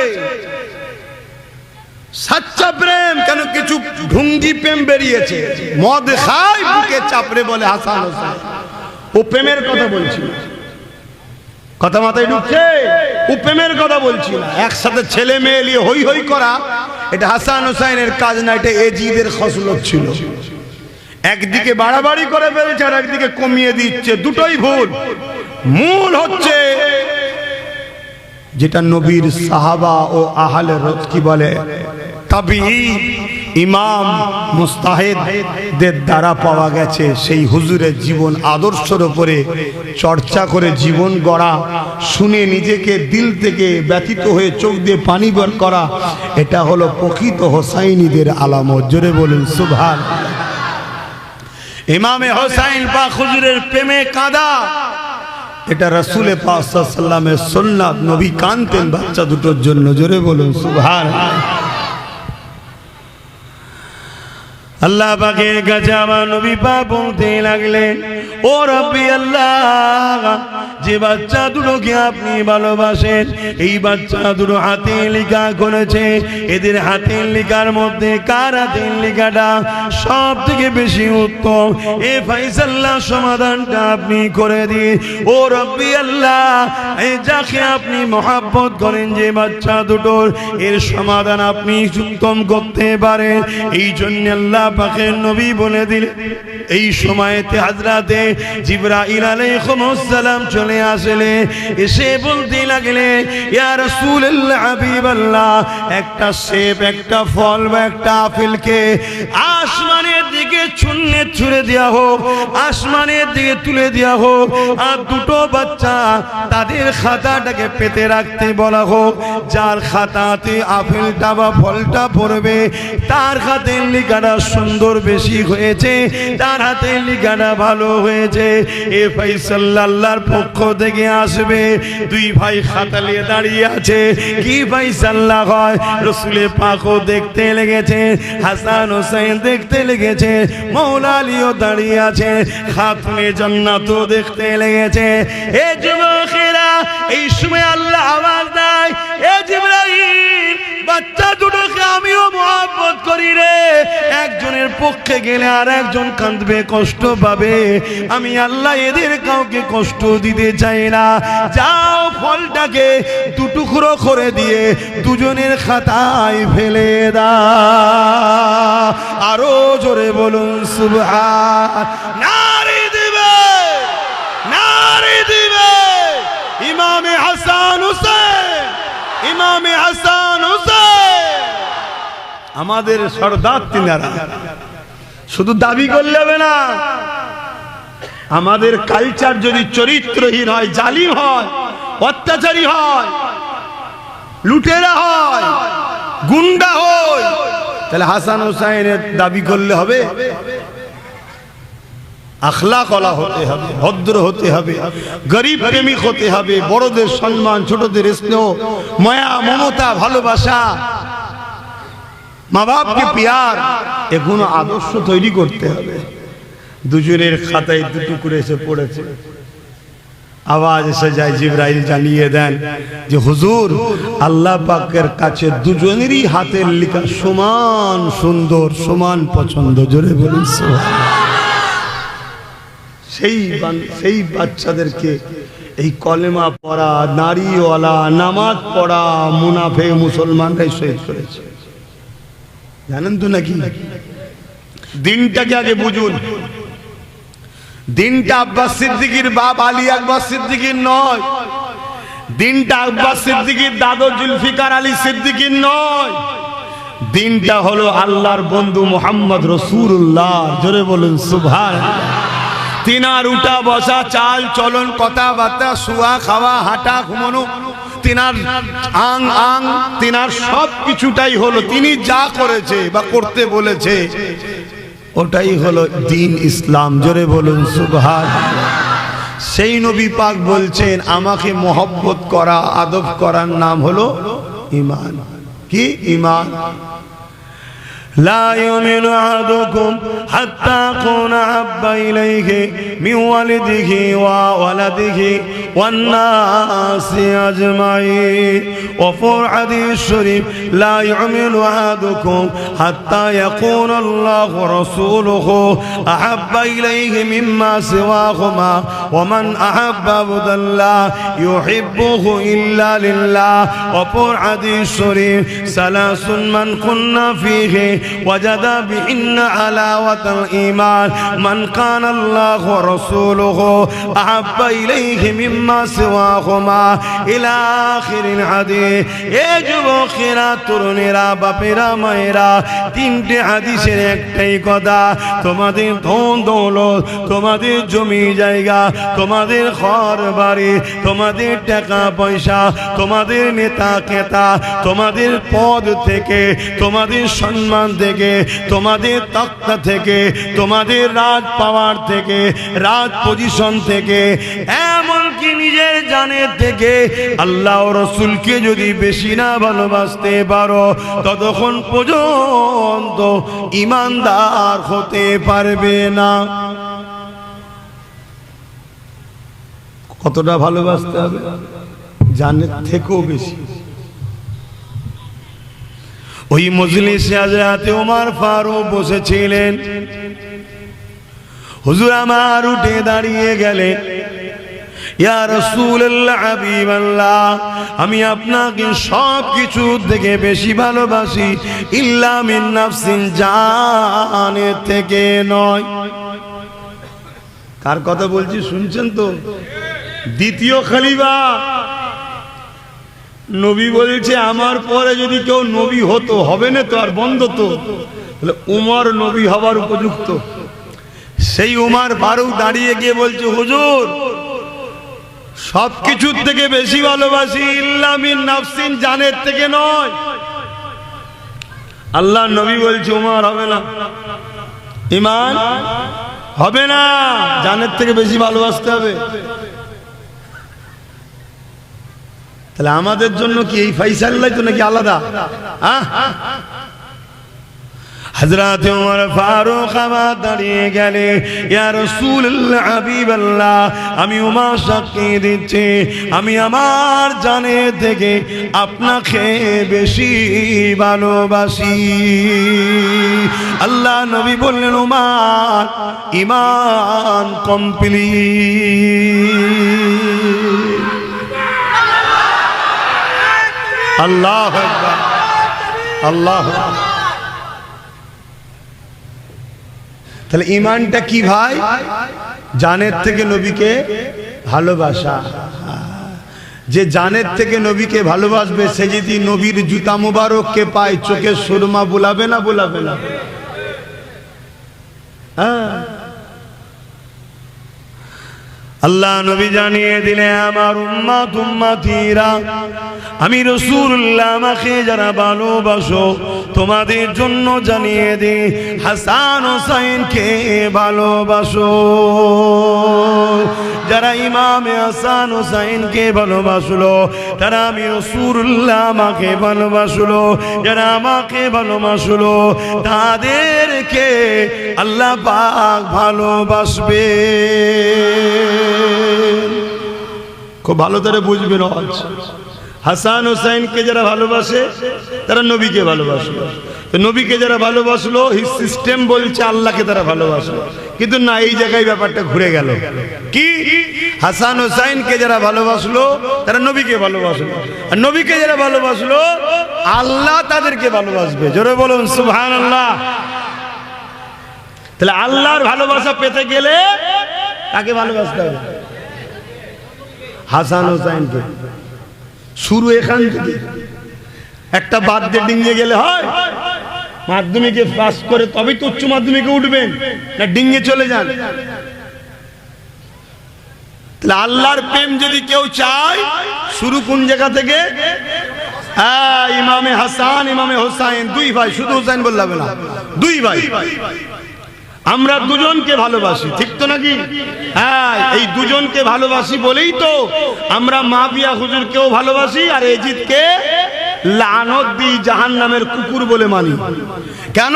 সচ্চা প্রেম কেন? কিছু ঢুঙ্গি প্রেম বেরিয়েছে, মদ খায় বুকে চাপড়ে বলে হাসান হোসাইন। ও প্রেমের কথা বলছি, কথা মাথায় ঢুকছে? ও প্রেমের কথা বলছি না। একসাথে ছেলে মেয়ে নিয়ে হই হই করা, এটা হাসান হোসাইনের কাজ না, এটা এজিদের খসলত ছিল। একদিকে বাড়াবাড়ি করে ফেলেছে আর একদিকে কমিয়ে দিচ্ছে, দুটোই ভুল। মূল হচ্ছে যেটা নবীর সাহাবা ও আহলে কি বলে তাবিঈ ইমাম মুস্তাহিদদের দ্বারা পাওয়া গেছে, সেই হুজুরের জীবন আদর্শের উপরে চর্চা করে জীবন গড়া, শুনে নিজেকে দিল থেকে ব্যথিত হয়ে চোখ দিয়ে পানি বের করা, এটা হলো প্রকৃত হোসাইনীদের আলামত। জোরে বলুন সুবহানাল্লাহ। ইমামে হোসাইন পাক হুজুরের প্রেমে কাঁদা, এটা রাসূল পাক সাল্লাল্লাহু আলাইহি ওয়াসাল্লামের সুন্নাত। নবী কাঁদতেন বাচ্চা দুটোর জন্য। জোরে বলুন সুবহানাল্লাহ। আল্লাহ পাকের কাছে আমার নবী পাক বলতে লাগলেন, ও রব্বি আল্লাহ, যে বাচ্চা দুটোকে আপনি ভালোবাসেন, এই বাচ্চা দুটো হাতে লেখা করেছে, এদের হাতের লেখার মধ্যে কার হাতের লেখাটা সব থেকে বেশি উত্তম? এ ফাইসাল্লাহ সমাধানটা আপনি করে দিন। ও রব্বি আল্লাহ, এই যাকে আপনি মহাব্বত করেন, যে বাচ্চা দুটোর, এর সমাধান আপনি উত্তম করতে পারেন। এই জন্য আল্লাহ পাকের নবী বলে দিলেন, এই সময়তে হযরতে জিবরাইল আলাইহিস সালাম চলে আসলে, এসে বলতে লাগলে, ইয়া রাসূলুল্লাহ হাবিবাল্লাহ, একটা সেব, একটা ফল বা একটা আপেলকে আসমানের দিকে ছুঁড়ে দেওয়া হোক, আসমানের দিকে তুলে দেওয়া হোক, আর দুটো বাচ্চা তাদের খাতাটাকে পেতে রাখতে বলা হোক। যার খাতাতে আপেলটা বা ফলটা পড়বে, তার হাতের লেখাটা সুন্দর বেশি হয়েছে, তার হাতের লেখাটা ভালো হয়েছে। এ ফাইসাল্লাহ আল্লাহর পক্ষ থেকে আসবে। দুই ভাই খাতা নিয়ে দাঁড়িয়ে আছে, কি ফাইসাল্লাহ হয়? রাসূলে পাকও দেখতে লেগেছে, হাসান হোসেন দেখতে লেগেছে, মাওলা আলীও দাঁড়িয়ে আছে, খাতুনে জান্নাতও দেখতে লেগেছে। এ যুবকেরা, এই সময় আল্লাহ আওয়াজ দেয়, এ জিবরাইল, বাচ্চা দুটোকে আমিও মহব্বত করি রে, একজনের পক্ষে গেলে আর একজন কাঁদবে, কষ্ট পাবে, আমি আল্লাহ এদের কাউকে কষ্ট দিতে চাই না। যাও ফলটাকে দু টুকরো করে দিয়ে দুজনের খাতায় ফেলে দাও। আরো জোরে বলুন সুবহান। নারে দিবে, নারে দিবে। ইমামে হাসান হোসেন, ইমামে হাসান হোসেন আমাদের সর্দার তিনারা। শুধু দাবি করলে হবে না, আমাদের কালচার যদি চরিত্রহীন হয়, জালিম হয়, অত্যাচারী হয়, লুটেরা হয়, গুন্ডা হয়, তাহলে হাসান হোসেনের দাবি করলে হবে? আখলাক ওয়ালা হতে হবে, ভদ্র হতে হবে, গরিব প্রেমিক হতে হবে, বড়দের সম্মান, ছোটদের স্নেহ, মায়া, মমতা, ভালোবাসা, মা বাপকে পিয়ার, এগুলো আদর্শ তৈরি করতে হবে। দুজনের খাতায় দুটো করে এসে পড়েছে, আওয়াজ এসে যায়, জিবরাইল জানিয়ে দেন যে হুজুর, আল্লাহ পাকের কাছে দুজনেরই হাতের লেখা সমান সুন্দর, সমান পছন্দ। জোরে বলুন সুবহানাল্লাহ। সেই বাচ্চাদেরকে এই কলেমা পড়া, নারীওয়ালা, নামাজ পড়া মুনাফে মুসলমানরাই শহীদ করেছে। জানেন তো নাকি? দিনটাকে আগে বুঝুন। দিনটা আব্বাস সিদ্দিকীর বাপ আলী আকবর সিদ্দিকীর নয়, দিনটা আব্বাস সিদ্দিকীর দাদু জুলফিকার আলী সিদ্দিকীর নয়, দিনটা হলো আল্লাহর বন্ধু মুহাম্মদ রাসূলুল্লাহ। জোরে বলুন সুবহানাল্লাহ। তিনার উঠা বসা, চাল চলন, কথাবার্তা, শোয়া খাওয়া, হাঁটা ঘুমানো, তিনার আং আং, তিনার সব কিছুটাই হলো তিনি যা করেছে বা করতে বলেছে ওটাই হলো দ্বীন ইসলাম। জোরে বলুন সুবহানাল্লাহ। সেই নবী পাক বলছেন আমাকে মহব্বত করা, আদব করার নাম হলো ঈমান। কি ঈমান? لا يؤمن أحدكم حتى أكون أحب إليه من والده وولده والناس أجمعين. وفي الحديث الشريف لا يؤمن أحدكم حتى يكون الله ورسوله أحب إليه مما سواهما ومن أحب عبدا لا يحبه إلا لله. وفي الحديث الشريف ثلاث من كنا فيه وجد بهن حلاوة الإيمان من كان الله ورسوله أحب إليه مما سواهما إلى آخر الحديث. এই যুবকেরা, তরুণেরা, বাপেরা, মায়েরা, তিনটে হাদিসের একটাই কথা, তোমাদের ধন দৌলত, তোমাদের জমি জায়গা, তোমাদের ঘর বাড়ি, তোমাদের টাকা পয়সা, তোমাদের নেতা কেতা, তোমাদের পদ থেকে, তোমাদের সম্মান থেকে, তোমাদের তক্তা থেকে, তোমাদের রাজ পাওয়ার থেকে, রাজ পজিশন থেকে, এমনকি নিজের জানের থেকে আল্লাহ ও রাসূলকে যদি বেশি না ভালোবাসতে পারো ততক্ষণ পর্যন্ত ঈমানদার হতে পারবে না। কতটা ভালোবাসতে হবে? জানের থেকেও বেশি। ওই মজলিসে হযরত ওমর ফারুক বসেছিলেন। হুজুর আমার উঠে দাঁড়িয়ে গেলেন, ইয়া রাসূলুল্লাহ, হাবিবাল্লাহ, আমি আপনাকে সব কিছু থেকে বেশি ভালোবাসি, ইল্লা মিন নাফসিন, জানের থেকে নয়। কার কথা বলছি শুনছেন তো? দ্বিতীয় খলিফা নবী বলছে আমার পরে যদি কেউ নবী হতো, হবে না তো আর বন্ধ তো, তাহলে উমর নবী হবার উপযুক্ত। সেই উমর ফারুক দাঁড়িয়ে গিয়ে বলছে হুজুর সবকিছুর থেকে বেশি ভালোবাসি, ইল্লা মিন নাফসিন, জানের থেকে নয়। আল্লাহ নবী বলছে উমর হবে না, ঈমান হবে না, জানের থেকে বেশি ভালোবাসতে হবে। তাহলে আমাদের জন্য কি এই ফয়সালাই তো নাকি আলাদা? হযরত ওমর ফারুক আমার দাঁড়িয়ে গেলে, ইয়া রাসূলুল্লাহ, হাবিবাল্লাহ, আমি ওমর সাক্ষী দিচ্ছি আমি আমার জানের থেকে আপনাকে বেশি ভালোবাসি। আল্লাহ নবী বললেন ওমর ঈমান কমপ্লিট। আল্লাহু আকবার, আল্লাহু আকবার। তাহলে ঈমানটা কি ভাই? জানের থেকে নবীকে ভালোবাসা। যে জানের থেকে নবীকে ভালোবাসবে সে যদি নবীর জুতা মুবারককে পায় চোখে সুরমা বুলাবে না? বুলাবে না? হ্যাঁ। আল্লাহ নবী জানিয়ে দিলে আমার উম্মত উম্মতিরা, আমি রাসূলুল্লাহ আমাকে যারা ভালোবাসো তোমাদের জন্য জানিয়ে দিই হাসান হোসেনকে ভালোবাসো। যারা ইমামে হাসান হোসেনকে ভালোবাসলো তারা আমি রাসূলুল্লাহ আমাকে ভালোবাসলো। যারা আমাকে ভালোবাসলো তাদেরকে আল্লাহ পাক ভালোবাসবে। খুব ভালো করে বুঝবেন। হাসান হোসেনকে যারা ভালোবাসে তারা নবীকে ভালোবাসলো। তো নবীকে যারা ভালোবাসলো এই সিস্টেম বলছে আল্লাহকে তারা ভালোবাসলো, কিন্তু না, এই জায়গায় ব্যাপারটা ঘুরে গেল। কি? হাসান হোসেনকে যারা ভালোবাসলো তারা নবীকে ভালোবাসলো, আর নবীকে যারা ভালোবাসলো আল্লাহ তাদেরকে ভালোবাসবে। জোরে বলুন সুবহানাল্লাহ। তাহলে আল্লাহর ভালোবাসা পেতে গেলে কাকে ভালোবাসতে হবে? হাসান হোসেনকে। শুরু এখান থেকে। একটা বাদ দিয়ে ডিঙ্গে গেলে হয়? মাধ্যমিকে পাস করে তবেই তো উচ্চ মাধ্যমিকে উঠবেন, না ডিঙ্গে চলে যান? তাহলে আল্লাহর প্রেম যদি কেউ চায়, শুরু কোন জায়গা থেকে? ইমামে হাসান ইমামে হোসাইন, দুই ভাই, শুধু হোসাইন বললাম না, দুই ভাই। আমরা দুজনকে ভালোবাসি, ঠিক তো নাকি? হ্যাঁ, এই দুজনকে ভালোবাসি বলেই তো আমরা মাবিয়া হুজুরকেও ভালোবাসি আর এজিদকে লানত দিই, জাহান্নামের কুকুর বলে মানি। কেন?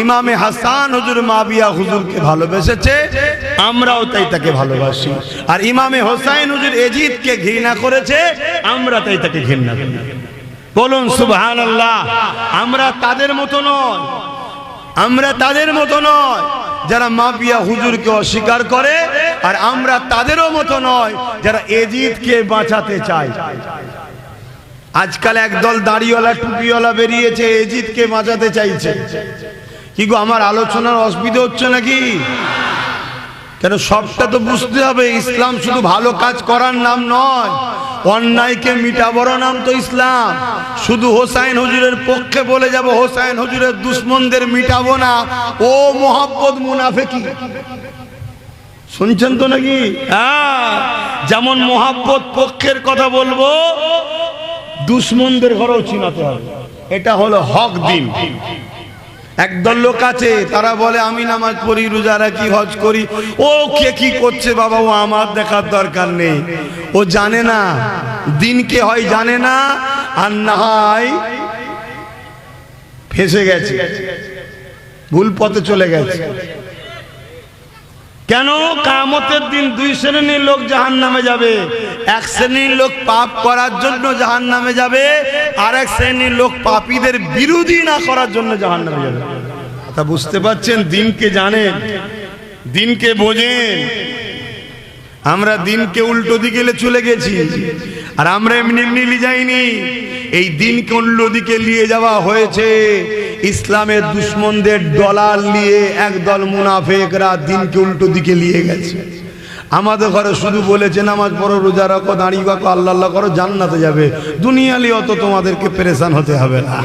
ইমামে হাসান হুজুর মাবিয়া হুজুরকে ভালোবেসেছে, আমরাও তাই তাকে ভালোবাসি। আর ইমামে হোসাইন হুজুর এজিদকে ঘৃণা করেছে, আমরা তাই তাকে ঘৃণা করি। বলুন সুবহানাল্লাহ। আমরা তাদের মতো নয়, আমরা তাদের মতো নয় যারা মাবিয়া হুজুরকে অস্বীকার করে, আর আমরা তাদেরও মতো নয় যারা এজিদকে বাঁচাতে চায়। আজকাল একদল দাড়িওয়ালা টুপিওয়ালা বেরিয়েছে, এজিদকে বাঁচাতে চাইছে। কি গো, আমার আলোচনার অসুবিধা হচ্ছে নাকি? কেন, সবটা তো বুঝতে হবে। ইসলাম শুধু ভালো কাজ করার নাম নয়, অন্যায়কে মিটাবার নাম তো ইসলাম। শুধু হোসাইন হুজুরের পক্ষে বলে যাব, হোসাইন হুজুরের দুশ্মনদের মিটাবো না, ও মোহাব্বত মুনাফিকি। শুনছেন তো নাকি? যেমন মোহাব্বত পক্ষের কথা বলবো, দুশ্মনদের ঘরেও চিনাতে হবে। এটা হলো হক দিন। একদল লোক আছে, তারা বলে আমি নামাজ পড়ি, রোজা রাখি, হজ করি। ও কে কি করছে বাবা, ও আমার দেখার দরকার নেই। ও জানে না দিনকে, হয় জানে না, আর না হয় ফেঁসে গেছে, ভুল পথে চলে গেছে। কেন? কিয়ামতের দিন দুই শ্রেণীর লোক জাহান্নামে যাবে। এক শ্রেণীর লোক পাপ করার জন্য জাহান্নামে যাবে, আর এক শ্রেণীর লোক পাপীদের বিরোধী না করার জন্য জাহান্নামে যাবে। তা বুঝতে পারছেন? দিনকে জানেন, দিনকে বোঝেন। আমরা দিনকে উল্টো দিকে চলে গেছি, আর আমরা এমনি এমনি যাইনি। এই দিনকে উল্টো দিকে নিয়ে যাওয়া হয়েছে ইসলামের দুশ্মনদের দলাল নিয়ে। একদল মুনাফিকরা দিনকে উল্টো দিকে নিয়ে গেছে। আমাদের ঘরে শুধু বলেছে নামাজ পড়ো, রোজা রাখো, দাঁড়িয়ে রাখো, আল্লাহ আল্লাহ করো, জান্নাতে যাবে। দুনিয়ালি অত তোমাদেরকে পেরেশান হতে হবে না।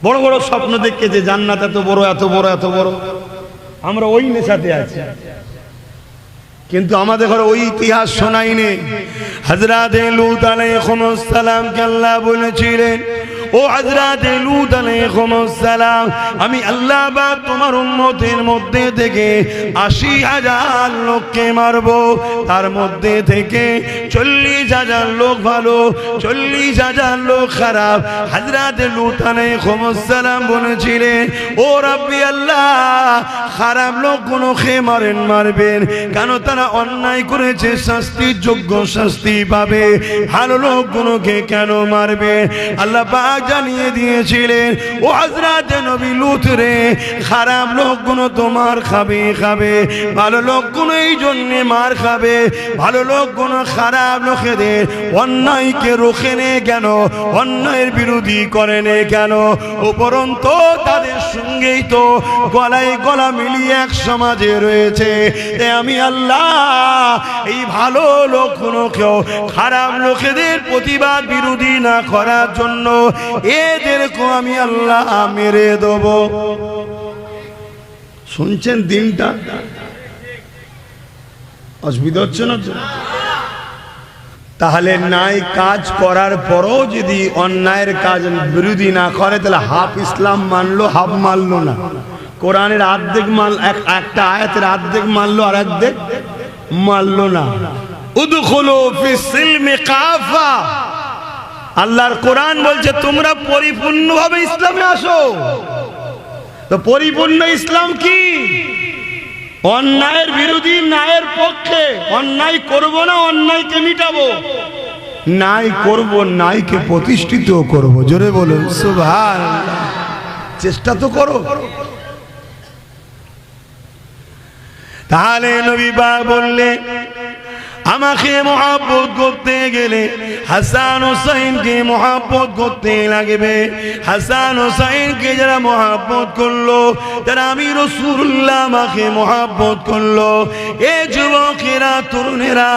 বড় বড় স্বপ্ন দেখেছে, জান্নাত এত বড়, এত বড়, এত বড়। আমরা ওই নেশাতে আছি, কিন্তু আমাদের ঘরে ওই ইতিহাস শোনায়নি। হযরত লূত আলাইহিস সালামকে আল্লাহ বলেছিলেন, ও হযরত লূত আলাইহিস সালাম, আমি আল্লাহ বা তোমার উম্মতের মধ্যে থেকে ৮০,০০০ লোককে মারব। তার মধ্যে থেকে ৪০,০০০ লোক ভালো, ৪০,০০০ লোক খারাপ। হযরত লূত আলাইহিস সালাম বলেছিলেন, ও রাব্বি আল্লাহ, খারাপ লোকগুলোকে মারবেন কেন? তারা অন্যায় করেছে, শাস্তির যোগ্য শাস্তি পাবে। ভালো লোকগুলোকে কেন মারবে? আল্লাহ পাক জানিয়ে দিয়েছিলেন, ও হযরত নবী লূত রে, খারাপ লোকগুলো তোমার খাবে, ভালো লোকগুলো এই জন্য মার খাবে। ভালো লোকগুলো খারাপ লোকেদের অন্যায়কে রোখে নে কেন? অন্যায়ের বিরোধী করে নে কেন? উপরন্তু তাদের সঙ্গেই তো গলায় গলা মিলিয়ে এক সমাজে রয়েছে। আমি আল্লাহ এই ভালো লোকগুলোকেও খারাপ লোকেদের প্রতিবাদ বিরোধী না করার জন্য এদেরকে আমি আল্লাহ মেরে দেব। শুনছেন? দিনটা অসুবিধা হচ্ছে না? তাহলে নাই কাজ করার পরও যদি অন্যায়ের কাজ বিরোধী না করে, তাহলে হাফ ইসলাম মানলো, হাফ মানলো না। কোরআনের অর্ধেক একটা আয়াতের অর্ধেক মানলো, আর অর্ধেক মানলো না। উদখুলু ফিস সিলমি কাফা। আল্লাহর কোরআন বলছে তোমরা পরিপূর্ণভাবে ইসলামে আসো। তো পরিপূর্ণ ইসলাম কি? অন্যায়ের বিরোধী, ন্যায়ের পক্ষে। অন্যায় করব না, অন্যায়কে মিটাবো। ন্যায় করব, ন্যায়কে প্রতিষ্ঠিত করব। জোরে বলুন সুবহানাল্লাহ। চেষ্টা তো করো। তাহলে নবী পাক বললেন, আমাকে মহব্বত করতে গেলে হাসান হোসেনকে মহব্বত করতে লাগবে। হাসান হোসেনকে যারা মহব্বত করলো তারা আমি রাসূলুল্লাহ আমাকে মহব্বত করলো। এ যুবকেরা তরুণেরা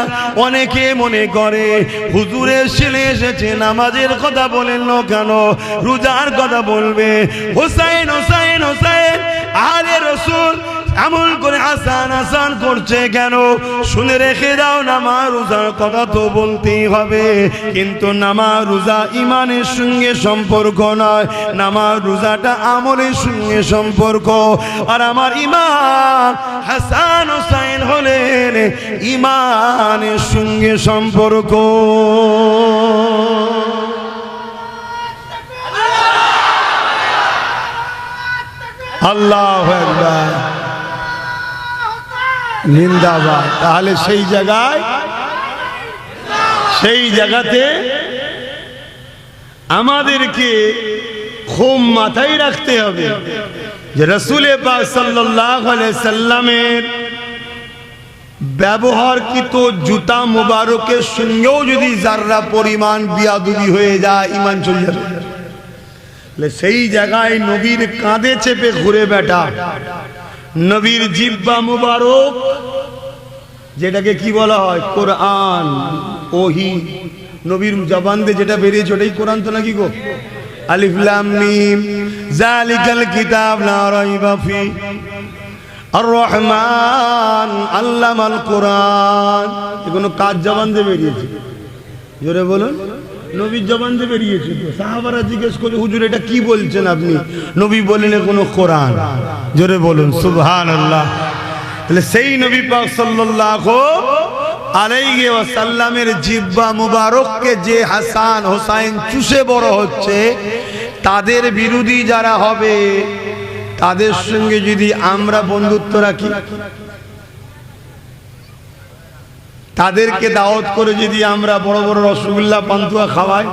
অনেকে মনে করে হুজুরের ছেলে এসেছে নামাজের কথা বলেন না কেন, রোজার কথা বলবে। হোসেন হোসেন হোসেন আলে রাসূল এমন করে হাসান হাসান করছে কেন? শুনে রেখে দাও, নামাজ রোজার কথা তো বলতেই হবে, কিন্তু নামাজ রোজা ইমানের সঙ্গে সম্পর্ক নয়, নামাজ রোজাটা আমলের সঙ্গে সম্পর্ক। আর আমার ইমাম হাসান হোসেন হলেন ইমানের সঙ্গে সম্পর্ক। আল্লাহু আকবার, জিন্দাবাদ। তাহলে সেই জায়গাতে আমাদেরকে খুব মাথায় রাখতে হবে যে রাসূল পাক সাল্লাল্লাহু আলাইহি সাল্লামের ব্যবহারকৃত জুতা মুবারকের সঙ্গেও যদি যারা পরিমাণ বিয়াদবি হয়ে যায় ঈমান চলে যাবে। সেই জায়গায় নবীর কাঁধে চেপে ঘুরে বেটা, নবীর জিহ্বা মুবারক যেটাকে কি বলা হয় কোরআন, ওহী, নবীর জবান দিয়ে যেটা বেরিয়েছে ওটাই কোরআন তো নাকি গো? আলিফ লাম মিম যালিকাল কিতাব লা রাইবা ফি আর রহমান আল্লামাল কোরআন। এগুলো কার জবান দিয়ে বেরিয়েছে? জোরে বলুন। নবীর জবান দিয়ে বেরিয়েছে। সাহাবারা জিজ্ঞেস করে হুজুর এটা কি বলছেন আপনি? নবী বলেন কোনো কোরআন। জোরে বলুন সুবহানাল্লাহ। তাহলে সেই নবী পাক সাল্লাল্লাহু আলাইহি ওয়াসাল্লামের জিহ্বা মুবারককে যে হাসান হোসেন চুষে বড় হচ্ছে, তাদের বিরোধী যারা হবে তাদের সঙ্গে যদি আমরা বন্ধুত্ব রাখি, তাদেরকে দাওয়াত করে যদি আমরা বড় বড় রসগোল্লা পান্তুয়া খাওয়াই,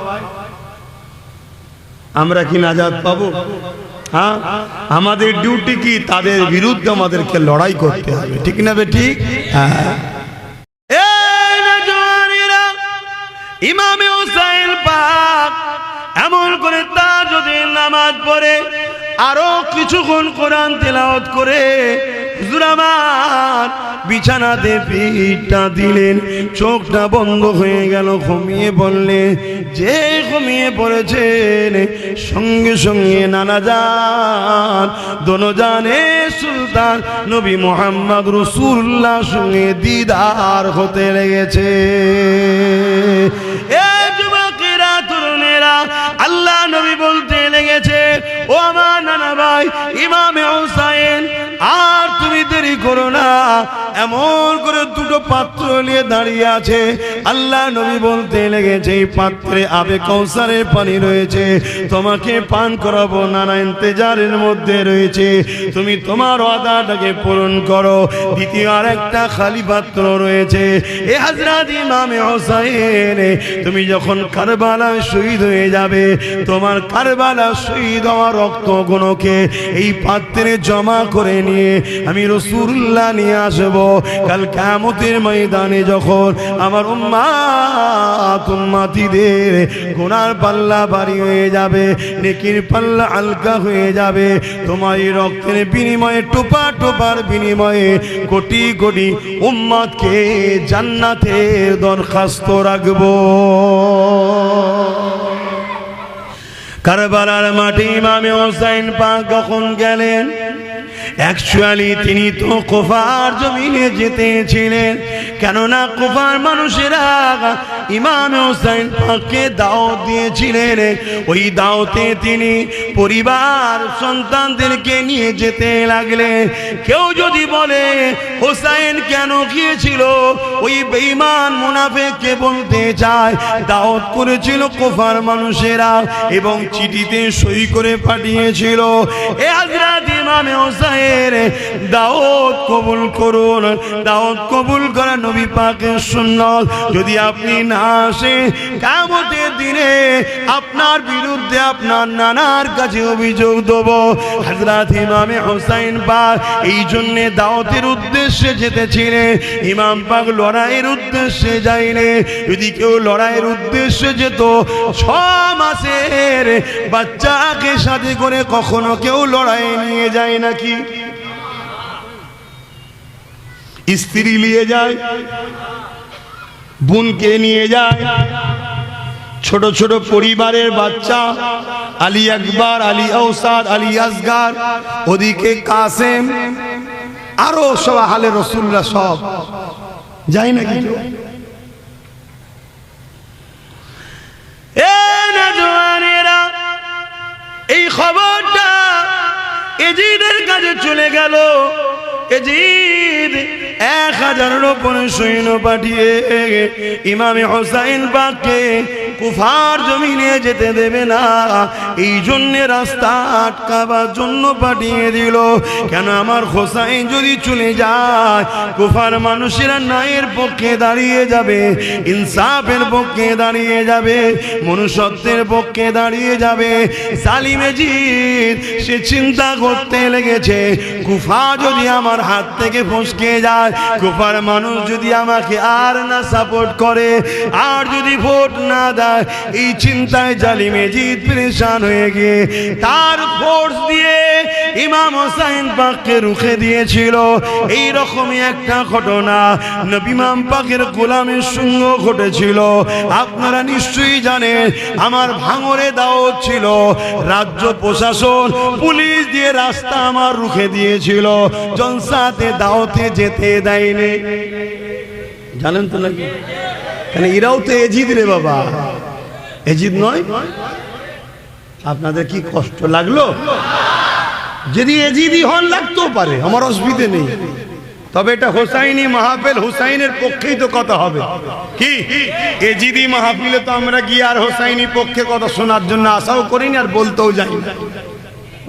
আমরা কি নাজাত পাবো? হ্যাঁ, আমাদের ডিউটি কি? তাদের বিরুদ্ধে আমাদেরকে লড়াই করতে হবে, ঠিক না বে ঠিক? হ্যাঁ। ইমামে হুসাইন পাক এমন করে তাহাজ্জুদের নামাজ পড়ে আরো কিছুক্ষণ কোরআন তেলাওয়াত করে হুজুর আমার বিছানাতে পিঠটা দিলেন, চোখটা বন্ধ হয়ে গেল, ঘুমিয়ে পড়লেন। যে ঘুমিয়ে পড়েছেন সঙ্গে সঙ্গে নানা জান দোনো জানে সুলতান নবী মুহাম্মদ রাসূলুল্লাহ সঙ্গে দিদার হতে লেগেছে। এ যুবকেরা তরুণেরা, আল্লাহ নবী বলতে লেগেছে, ও আমার নানা ভাই ইমামে হুসাইন, আর তুমি দেরি করো না। এমন করে দুটো পাত্র নিয়ে দাঁড়িয়ে আছে। আল্লাহ নবী বলতে লেগেছে, এই পাত্রে আবে কাউসারের পানি রয়েছে, তোমাকে পান করাবো, নানা ইন্তেজারের মধ্যে রয়েছে, তুমি তোমার ওয়াদাটাকে পূরণ করো। দ্বিতীয় আর একটা খালি পাত্র রয়েছে। এ হযরত ইমামে হুসাইন, তুমি যখন কারবালায় শহীদ হয়ে যাবে, তোমার কারবালা শহীদ হওয়া রক্তগুলোকে এই পাত্রে জমা করে নিয়ে আমি রাসূলুল্লাহ নিয়ে আসবো। কাল কিয়ামতের ময়দানে যখন আমার উম্মতিদের গুনার পাল্লা ভারী হয়ে যাবে, নেকির পাল্লা হালকা হয়ে যাবে, তোমার এই রক্তের বিনিময়ে, টোপা টোপার বিনিময়ে কোটি কোটি উম্মতকে জান্নাতের দরখাস্ত রাখবো। কারবালার মাঠে ইমামে হুসাইন পাক যখন গেলেন, অ্যাকচুয়ালি তিনি তো কুফার জমিনে যেতেছিলেন, কেননা কুফার মানুষেরা ইমাম হুসাইন পাককে দাওয়াত দিয়েছিলেন। ওই দাওয়াতে তিনি পরিবার সন্তানদেরকে নিয়ে যেতে লাগলেন। কেউ যদি বলে হুসাইন কেন গিয়েছিল, ওই বেঈমান মুনাফিককে বলতে চায় দাওয়াত করেছিল কুফার মানুষেরা এবং চিঠিতে সই করে পাঠিয়েছিল, এ হযরত ইমাম হুসাইন দাওয়াত কবুল করুন। দাওয়াত কবুল করা নবী পাকের সুন্নাত যদি আপনি না আসেন, কিয়ামতের দিনে আপনার বিরুদ্ধে আপনার নানার কাছে অভিযোগ দেব। হযরত ইমামে হুসাইন পাক এই জন্য দাওয়াতের উদ্দেশ্যে যেতেছিলেন। ইমাম পাক লড়াইয়ের উদ্দেশ্যে যায়নি। যদি কেউ লড়াইয়ের উদ্দেশ্যে যেত, 6 মাসের বাচ্চাকে সাথে করে কখনো কেউ লড়াই নিয়ে যায় নাকি? স্ত্রী নিয়ে যায়, বোনকে নিয়ে যায়, ছোট ছোট পরিবারের বাচ্চা, আলী আকবর, আলী আওসাদ, আলী আসগার, ওদিকে কাসেম, আরো সব আহলে রাসূলুল্লাহ সব যায় নাকি? এই খবরটা এজিদের কাছে চলে গেল। এজিদ 1000 সৈন্য পাঠিয়ে ইমামে হুসাইন পাককে কুফার জমিনে যেতে দেবে না, এই জন্য রাস্তা আটকাবার জন্য পাঠিয়ে দিল। কেন আমার হুসাইন যদি চলে যায়, কুফার মানুষেরা ন্যায়ের পক্ষে দাঁড়িয়ে যাবে, ইনসাফের পক্ষে দাঁড়িয়ে যাবে, মনুষ্যত্বের পক্ষে দাঁড়িয়ে যাবে। সালিম এজিদ সে চিন্তা করতে লেগেছে, কুফা যদি আমার হাত থেকে ফসকে যায়, কুফার মানুষ যদি আমাকে আর না সাপোর্ট করে, আর যদি ভোট না দেয়, এই চিন্তায় জালিম এজিদ পরেশান হয়ে গিয়ে তার ফোর্স দিয়ে ইমাম হুসাইন পাককে রুখে দিয়েছিল। এই রকমই একটা ঘটনা নবী ইমাম পাকের গোলামের সঙ্গে ঘটেছিল। আপনারা নিশ্চয়ই জানেন, আমার ভাঙরে দাওয়াত ছিল, রাজ্য প্রশাসন পুলিশ দিয়ে রাস্তা আমার রুখে দিয়েছিল, জলসাতে দাওয়াতে যেতে দেয়নি। জানেন তো নাকি? কেন এরাও তো এজিদ রে বাবা, এজিদ নয়? আপনাদের কি কষ্ট লাগলো? যদি এজিদি হন লাগতেও পারে, আমার অসুবিধে নেই, তবে এটা হোসাইনি মাহফিল, হুসাইনের পক্ষেই তো কথা হবে। কি এজিদি মাহফিলে তো আমরা গিয়ে আর হোসাইনি পক্ষে কথা শোনার জন্য আশাও করিনি, আর বলতেও যাই না।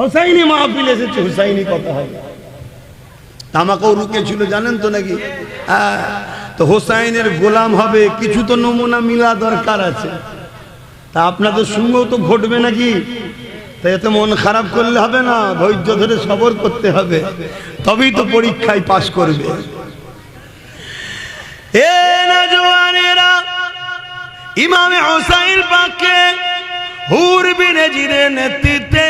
হোসাইনি মাহফিল এসেছে, হুসাইনি কথা হবে। আমাকেও রুকেছিল, জানেন তো নাকি? তো হোসাইনের গোলাম হবে, কিছু তো নমুনা মিলা দরকার আছে। তা আপনাদের সঙ্গেও তো ঘটবে নাকি? তাই এত মন খারাপ করলে হবে না, ধৈর্য ধরে সবর করতে হবে, তবেই তো পরীক্ষায় পাশ করবে। এ নওজওয়ানেরা, ইমামে হুসাইন পাককে হুর বিন এজিদের নেতৃত্বে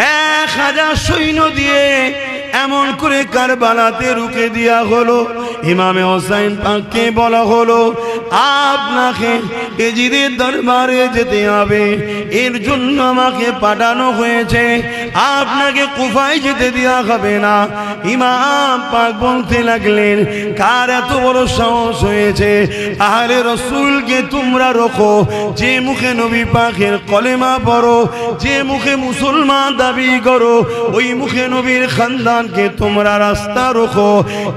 1000 সৈন্য দিয়ে এমন করে কারবালাতে রুখে দেওয়া হলো। ইমামে হুসাইন পাককে বলা হলো, আপনাকে এজিদের দরবারে যেতে হবে, এর জন্য আমাকে পাঠানো হয়েছে, আপনাকে কুফায় যেতে দেওয়া হবে না। ইমাম পাক বলতে লাগলেন, কার এত বড় সাহস হয়েছে আহলে রাসূলকে তোমরা রোখো, যে মুখে নবী পাকের কলেমা পড়ো, যে মুখে মুসলমান দাবি করো, ওই মুখে নবীর খানদানকে তোমরা রাস্তা রোখো।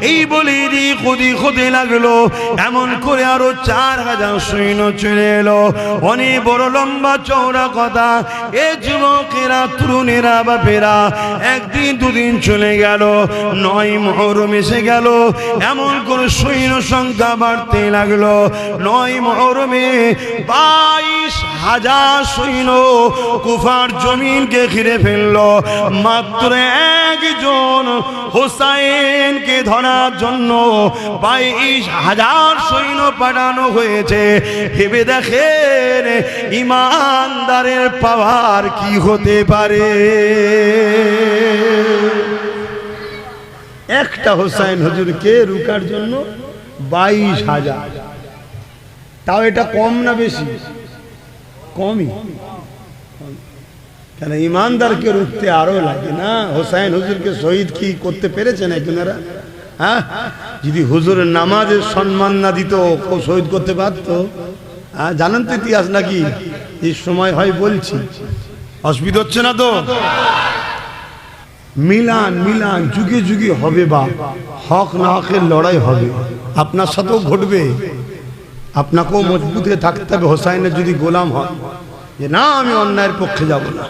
এই বলে খুদি খুদি লাগলো। এমন করে আরো 4000 সৈন্য চলে এলো। অনেক বড় লম্বা চওড়া কথা। এ যুবকেরা, তরুণেরা, বাপেরা, একদিন দুদিন চলে গেল, 9 মুহররম এসে গেল। এমন করে সৈন্য সংখ্যা বাড়তে লাগলো। 9 মুহররমে 22,000 সৈন্য কুফার জমিনকে ঘিরে ফেললো। মাত্র একজন হুসাইনকে ধরার জন্য 22,000 সৈন্য পাঠানো হয়েছে। ভেবে দেখেন ইমানদারের পাওয়ার কি হতে পারে। একটা হুসাইন হুজুরকে রুকার জন্য 22,000। তাও এটা কম না বেশি? কমই। কেন ইমানদারকে রুখতে আরো লাগে না? হুসাইন হুজুরকে শহীদ কি করতে পেরেছেন একজনেরা? হ্যাঁ, যদি হুজুরের নামাজের সম্মান না দিত, কেউ শহীদ করতে পারতো? হ্যাঁ, জানেন তো ইতিহাস নাকি? এই সময় হয় বলছি, অসুবিধা হচ্ছে না তো? মিলান মিলান যুগে যুগে হবে, বা হক না হকের লড়াই হবে, আপনার সাথেও ঘটবে। আপনাকেও মজবুত হয়ে থাকতে হবে হোসাইনের যদি গোলাম হয়, যে না আমি অন্যায়ের পক্ষে যাব না।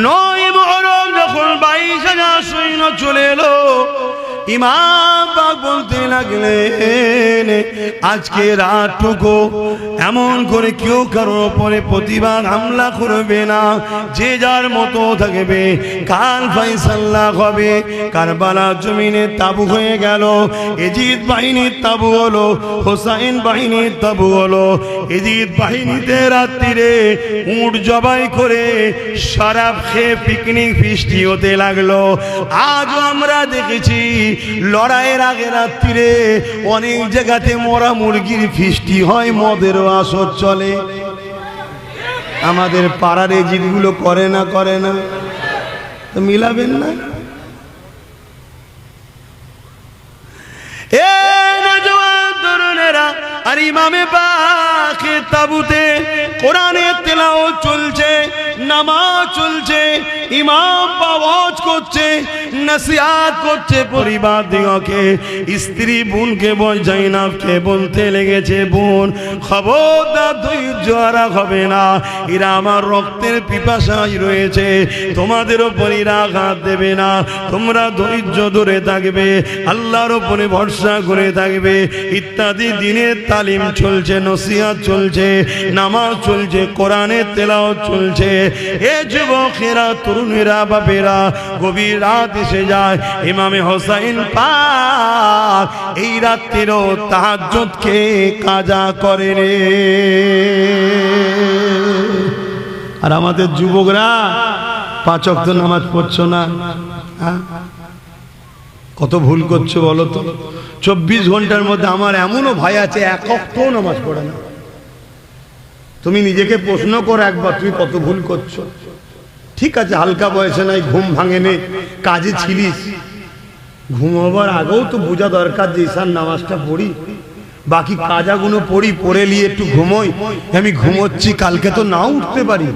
9 মুহররম যখন 22,000 সৈন্য চলে এলো, ইমাম পাক বলতে লাগলেন, আজকে রাতটুকু এমন করে কেউ কারোর উপরে প্রতিবাদ হামলা করবে না, যে যার মতো থাকবে। কাল ফয়সালা হবে। কারবালা জমিনে তাবু হয়ে গেল। এজিদ বাহিনীর তাবু হলো, হোসাইন বাহিনীর তাবু হলো। এজিদ বাহিনীতে রাত্রিরে উট জবাই করে শরাব খেয়ে পিকনিক ফিস্টি হতে লাগলো। আজও আমরা দেখেছি লড়াইয়ের আগে রাত্রিরে অনেক জায়গাতে মরা মুরগির ফিস্টি হয়, মদেরও আসর চলে। আমাদের পাড়ার এই জিনিসগুলো করে না তো মিলাবেন না? এ নওজওয়ান তরুণেরা, আর ইমামে পাকের তাবুতে কোরআনের তেলাওয়াত চলছে, নামাজ চলছে, ইমাম ওয়াজ করছে, নসিহত করছে পরিবার দিগকে। স্ত্রী বোনকে জাইনাবকে বলতে লেগেছে, বোন খবরদার ধৈর্য হারা হবে না, এরা আমার রক্তের পিপাসায় রয়েছে, তোমাদের উপর এরা আঘাত দেবে না, তোমরা ধৈর্য ধরে থাকবে, আল্লাহর উপরে ভরসা করে থাকবে ইত্যাদি দিনের তালিম চলছে, নসিহত চলছে, নামাজ চলছে, কোরআনের তেলাওয়াত চলছে। এ যুবকেরা, তরুণেরা, বাপেরা, গভীর রাত এসে যায়। ইমামে হোসাইন পাক এই রাত্রিরও তাহাজ্জুদকে কাজা করে রে। আর আমাদের যুবকরা 5 ওয়াক্ত নামাজ পড়ছো না, কত ভুল করছো বলো তো? 24 ঘন্টার মধ্যে আমার এমনও ভাই আছে 1 ওয়াক্তও নামাজ পড়ে না। তুমি নিজেকে প্রশ্ন করো একবার, তুমি কত ভুল করছো। ঠিক আছে, হালকা বয়সে নাই, ঘুম ভাঙে নে, কাজে ছিলিস, ঘুমাবার আগেও তো বোঝা দরকার যে ঈশার নামাজটা পড়ি, বাকি কাজাগুলো পড়ে নিয়ে একটু ঘুমোই। আমি ঘুমোচ্ছি, কালকে তো নাও উঠতে পারি,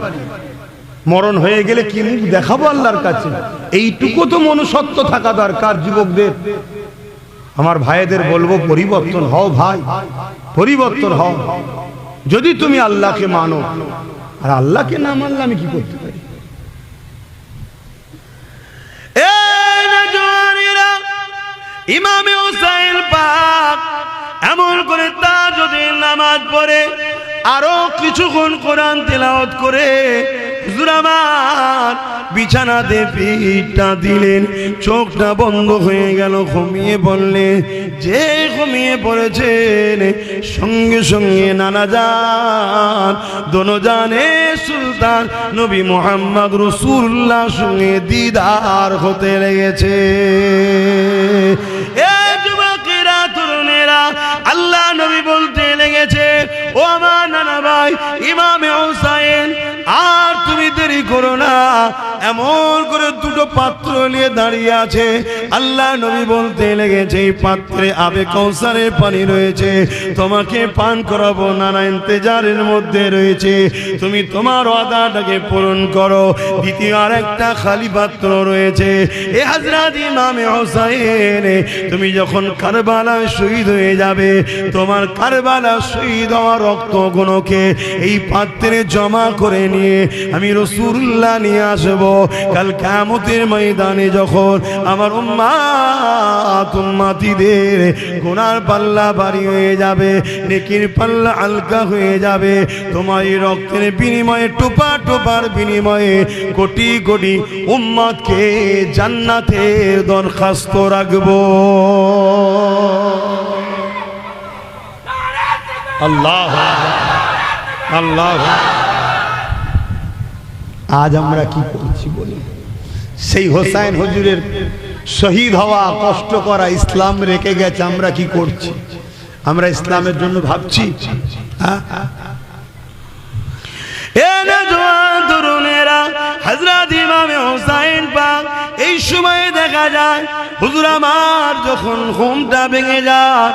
মরণ হয়ে গেলে কি মুখ দেখাবো আল্লাহর কাছে? এইটুকু তো মনুষ্যত্ব থাকা দরকার যুবকদের। আমার ভাইদের বলবো, পরিবর্তন হও ভাই, পরিবর্তন হও। যদি তুমি আল্লাহকে মানো, আর আল্লাহকে না মানলে আমি কি করতে পারি? ইমামে হুসাইন পাক এমন করে তাহাজ্জুদের নামাজ পড়ে আরো কিছুক্ষণ কোরআন তেলাওয়াত করে হুজুর আমার বিছানাতে পিঠটা দিলেন, চোখটা বন্ধ হয়ে গেল, ঘুমিয়ে পড়লেন। যে ঘুমিয়ে পড়েছেন সঙ্গে সঙ্গে নানা জান দোনো জানে সুলতান নবী মুহাম্মদ রাসূলুল্লাহ সঙ্গে দিদার হতে লেগেছে। এ যুবকেরা, তরুণেরা, আল্লাহ নবী বলতে লেগেছে, ও আমার নানা ভাই ইমামে হুসাইন, আর তুমি দেরি করো না। এমন করে 2টো পাত্র নিয়ে দাঁড়িয়ে আছে। আল্লাহ নবী বলতে লেগেছে, এই পাত্রে আবে কাউসারের পানি রয়েছে, তোমাকে পান করাবো, নানা ইন্তেজারের মধ্যে রয়েছে, তুমি তোমার ওয়াদাটাকে পূরণ করো। দ্বিতীয় আর একটা খালি পাত্র রয়েছে। এ হযরত ইমামে হুসাইন, তুমি যখন কারবালায় শহীদ হয়ে যাবে, তোমার কারবালা শহীদ হওয়া রক্তগুলোকে এই পাত্রে জমা করে নিয়ে আমি রাসূলুল্লাহ নিয়ে আসবো। কাল কিয়ামতের ময়দানে যখন আমার উম্মতিদের গুনার পাল্লা ভারী হয়ে যাবে, নেকির পাল্লা হালকা হয়ে যাবে, তোমার এই রক্তের বিনিময়ে, টোপা টোপার বিনিময়ে কোটি কোটি উম্মতকে জান্নাতের দরখাস্ত রাখবো। আল্লাহ আল্লাহ। আজ আমরা কি করছি বলি? সেই হোসাইন হুজুরের শহীদ হওয়া, কষ্ট করা, ইসলাম রেখে গেছে, আমরা কি করছি? আমরা ইসলামের জন্য ভাবছি? তরুণেরা, হযরত ইমামে হুসাইন পাক এই সময়ে দেখা যায় যায়। হুজুর আমার যখন ঘুমটা ভেঙে যায়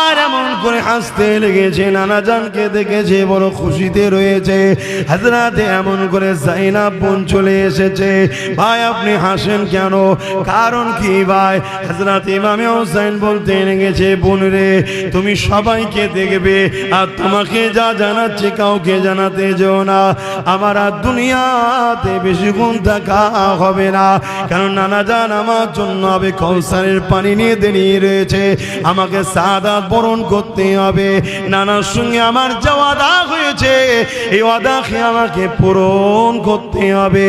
আর এমন করে হাসতে লেগেছে, নানা জানকে দেখেছে বড় খুশিতে রয়েছে। হযরতে এমন করে যায়নাব বোন চলে এসেছে। ভাই আপনি হাসেন কেন, কারণ কি ভাই? হযরত ইমামে হোসেন বলতে লেগেছে, বোন রে তুমি সবাইকে দেখবে আর তোমাকে যা জানাচ্ছি কাউকে জানাতে যেও না। আমার আর দুনিয়াতে বেশিক্ষণ থাকা হবে না, কারণ নানা জান আমার জন্য হবে কৌসারের পানি নিয়ে দাঁড়িয়ে রয়েছে। আমাকে সাদাত বরণ করতে হবে। নানার সঙ্গে আমার যা ওয়াদা হয়েছে এই ওয়াদাকে আমাকে পূরণ করতে হবে।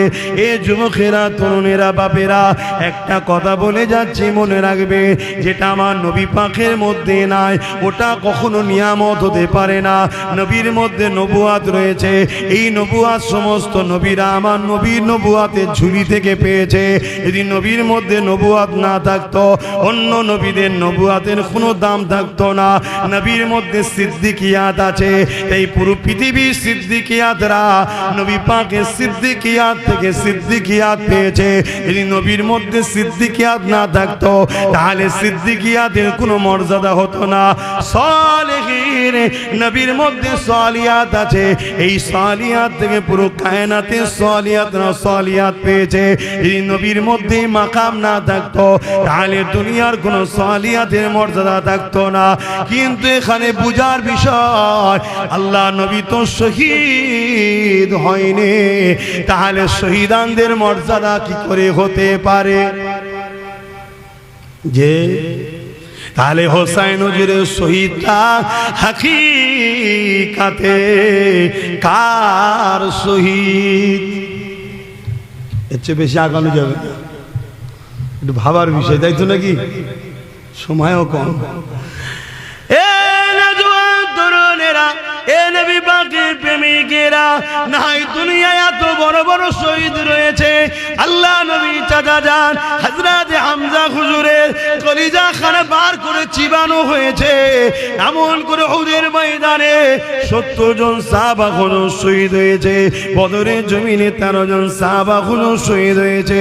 এ যুবকেরা, তরুণেরা, বাপেরা একটা কথা বলে যাচ্ছি, মনে রাখবে, যেটা আমার নবী পাকের মধ্যে নাই ওটা কখনো নিয়ামত হতে পারে না। নবীর মধ্যে নবুয়াত রয়েছে, এই নবুয়াত সমস্ত নবীরা আমার নবীর নবুয়াতের ঝুলি থেকে পেয়েছে। যদি নবীর মধ্যে নবুয়াত না থাকতো, অন্য নবীদের নবুয়াতের কোনো দাম থাকতো না। নবীর মধ্যে সিদ্দিকিয়াত আছে, এই পুরো পৃথিবীর সিদ্দিকিয়াতরা নবী পাকের সিদ্দিকিয়াত থেকে সিদ্দিকিয়াত পেয়েছে। যদি নবীর মধ্যে সিদ্দিকিয়াত না থাকতো তাহলে সিদ্দিকিয়াতের কোনো মর্যাদা হতো না। সালেহীন নবীর মধ্যে সালিয়াত আছে, এই সালিয়াত থেকে পুরো কায়নাতের সালিয়াতরা সালিয়াত পেয়েছে। এই নবীর মধ্যে মাকাম না থাকতো তাহলে দুনিয়ার কোনো সালিয়াতের মর্যাদা থাকতো না। কিন্তু এখানে বুঝার বিষয়, আল্লাহ নবী তো শহীদ হয়নি, তাহলে শহীদানদের মর্যাদা কি করে হতে পারে? যে তাহলে হোসাইন হুজুরের শহীদটা হাকিকাতে কার শহীদ? এর চেয়ে বেশি আগানো যাবে না, একটু ভাবার বিষয়, তাই তো নাকি? সময়ও কম। এ নওজোয়ান তরুণেরা, এ নবী পাকের প্রেমিকেরা, নাই দুনিয়ায় এত বড় বড় শহীদ রয়েছে। আল্লাহ নবী চাচা যান হযরত হামজা হুজুরের কলিজা খানে বার করে চিবানো হয়েছে। এমন করে উহুদের ময়দানে 70 জন সাহাবা হুজুর শহীদ হয়েছে। বদরের জমিনে 13 জন সাহাবা হুজুর শহীদ হয়েছে।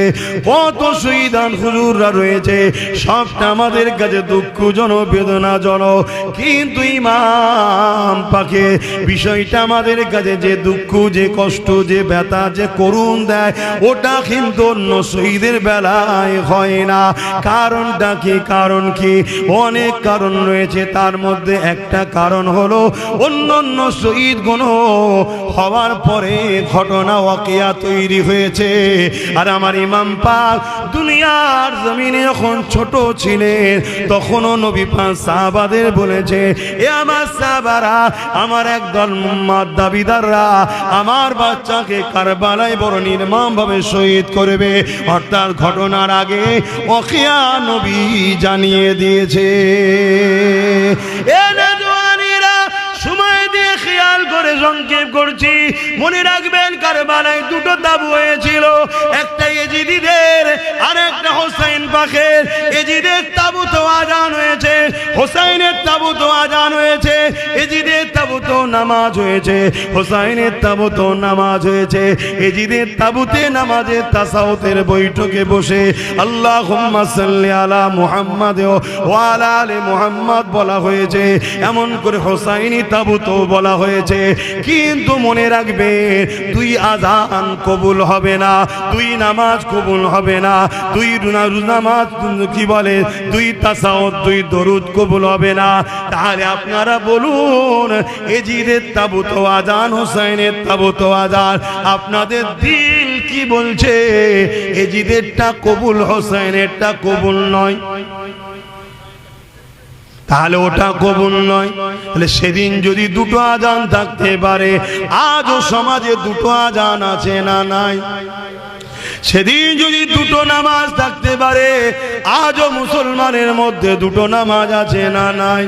কত শহীদান হুজুররা রয়েছে, সবটা আমাদের কাছে দুঃখজনক, বেদনাজনক। কিন্তু ইমাম পাকে বিষয়টা আমাদের কাছে যে দুঃখ, যে কষ্ট, যে ব্যথা, যে করুণ দেয়, ওটা কিন্তু অন্য শহীদের বেলায় হয় না। কারণটা কি? কারণ কি? অনেক কারণ রয়েছে, তার মধ্যে একটা কারণ হলো অন্য শহীদ গুণ হওয়ার পরে ঘটনা ওয়াকিয়া তৈরি হয়েছে। আর আমার ইমাম পাক দুনিয়ার জমিনে যখন ছোট ছিলেন তখনও নবী পাক সাহাবাদের বলেছে, এ আমার সাহাবারা, আমার একদল মুহাম্মদ দাবিদাররা আমার বাচ্চাকে কারবালায় বড় নির্মমভাবে শহীদ করবে। অর্থাৎ ঘটনার আগে ওয়াকিয়া নবী জানিয়ে দিয়েছে। এ নওজোয়ানেরা, সময় দিয়ে খেয়াল করে সংক্ষেপ করছি, মনে রাখবেন কারবালায় দুটো তাবু হয়েছিল, একটা ইয়েজিদিদের আর একটা হোসাইন পাকের। ইয়েজিদের তাবুতে আযান হয়েছে, হোসাইনের তাবুতে আযান হয়েছে। ইয়েজিদের তাবুতে নামাজ হয়েছে, হোসাইনের তাবুতে নামাজ হয়েছে। ইয়েজিদের তাবুতে নামাজের তাসাউতের বৈঠকে বসে আল্লাহুম্মা সাল্লি আলা মুহাম্মাদ ওয়া আলা আলি মুহাম্মাদ বলা হয়েছে, এমন করে হোসাইনি তাবুতেও বলা হয়েছে। কিন্তু মনে রাখবে, দুই আযান কবুল হবে না, দুই নামাজ কবুল হবে না, দুই নামাজ কি বলে, দুই তাসাউত, দুই দরুদ কবুল হবে না। তাহলে আপনারা বলুন, ইয়েজিদের তাবুতে আযান, হোসাইনের তাবুতে আযান, আপনাদের দিল কি বলছে? ইয়েজিদেরটা কবুল, হোসাইনেরটা কবুল নয়, তাহলে ওটা কবুল নয়। তাহলে সেদিন যদি দুটো আযান থাকতে পারে, আজও সমাজে দুটো আযান আছে না নাই? সেদিন যদি দুটো নামাজ থাকতে পারে, আজও মুসলমানের মধ্যে দুটো নামাজ আছে না নাই?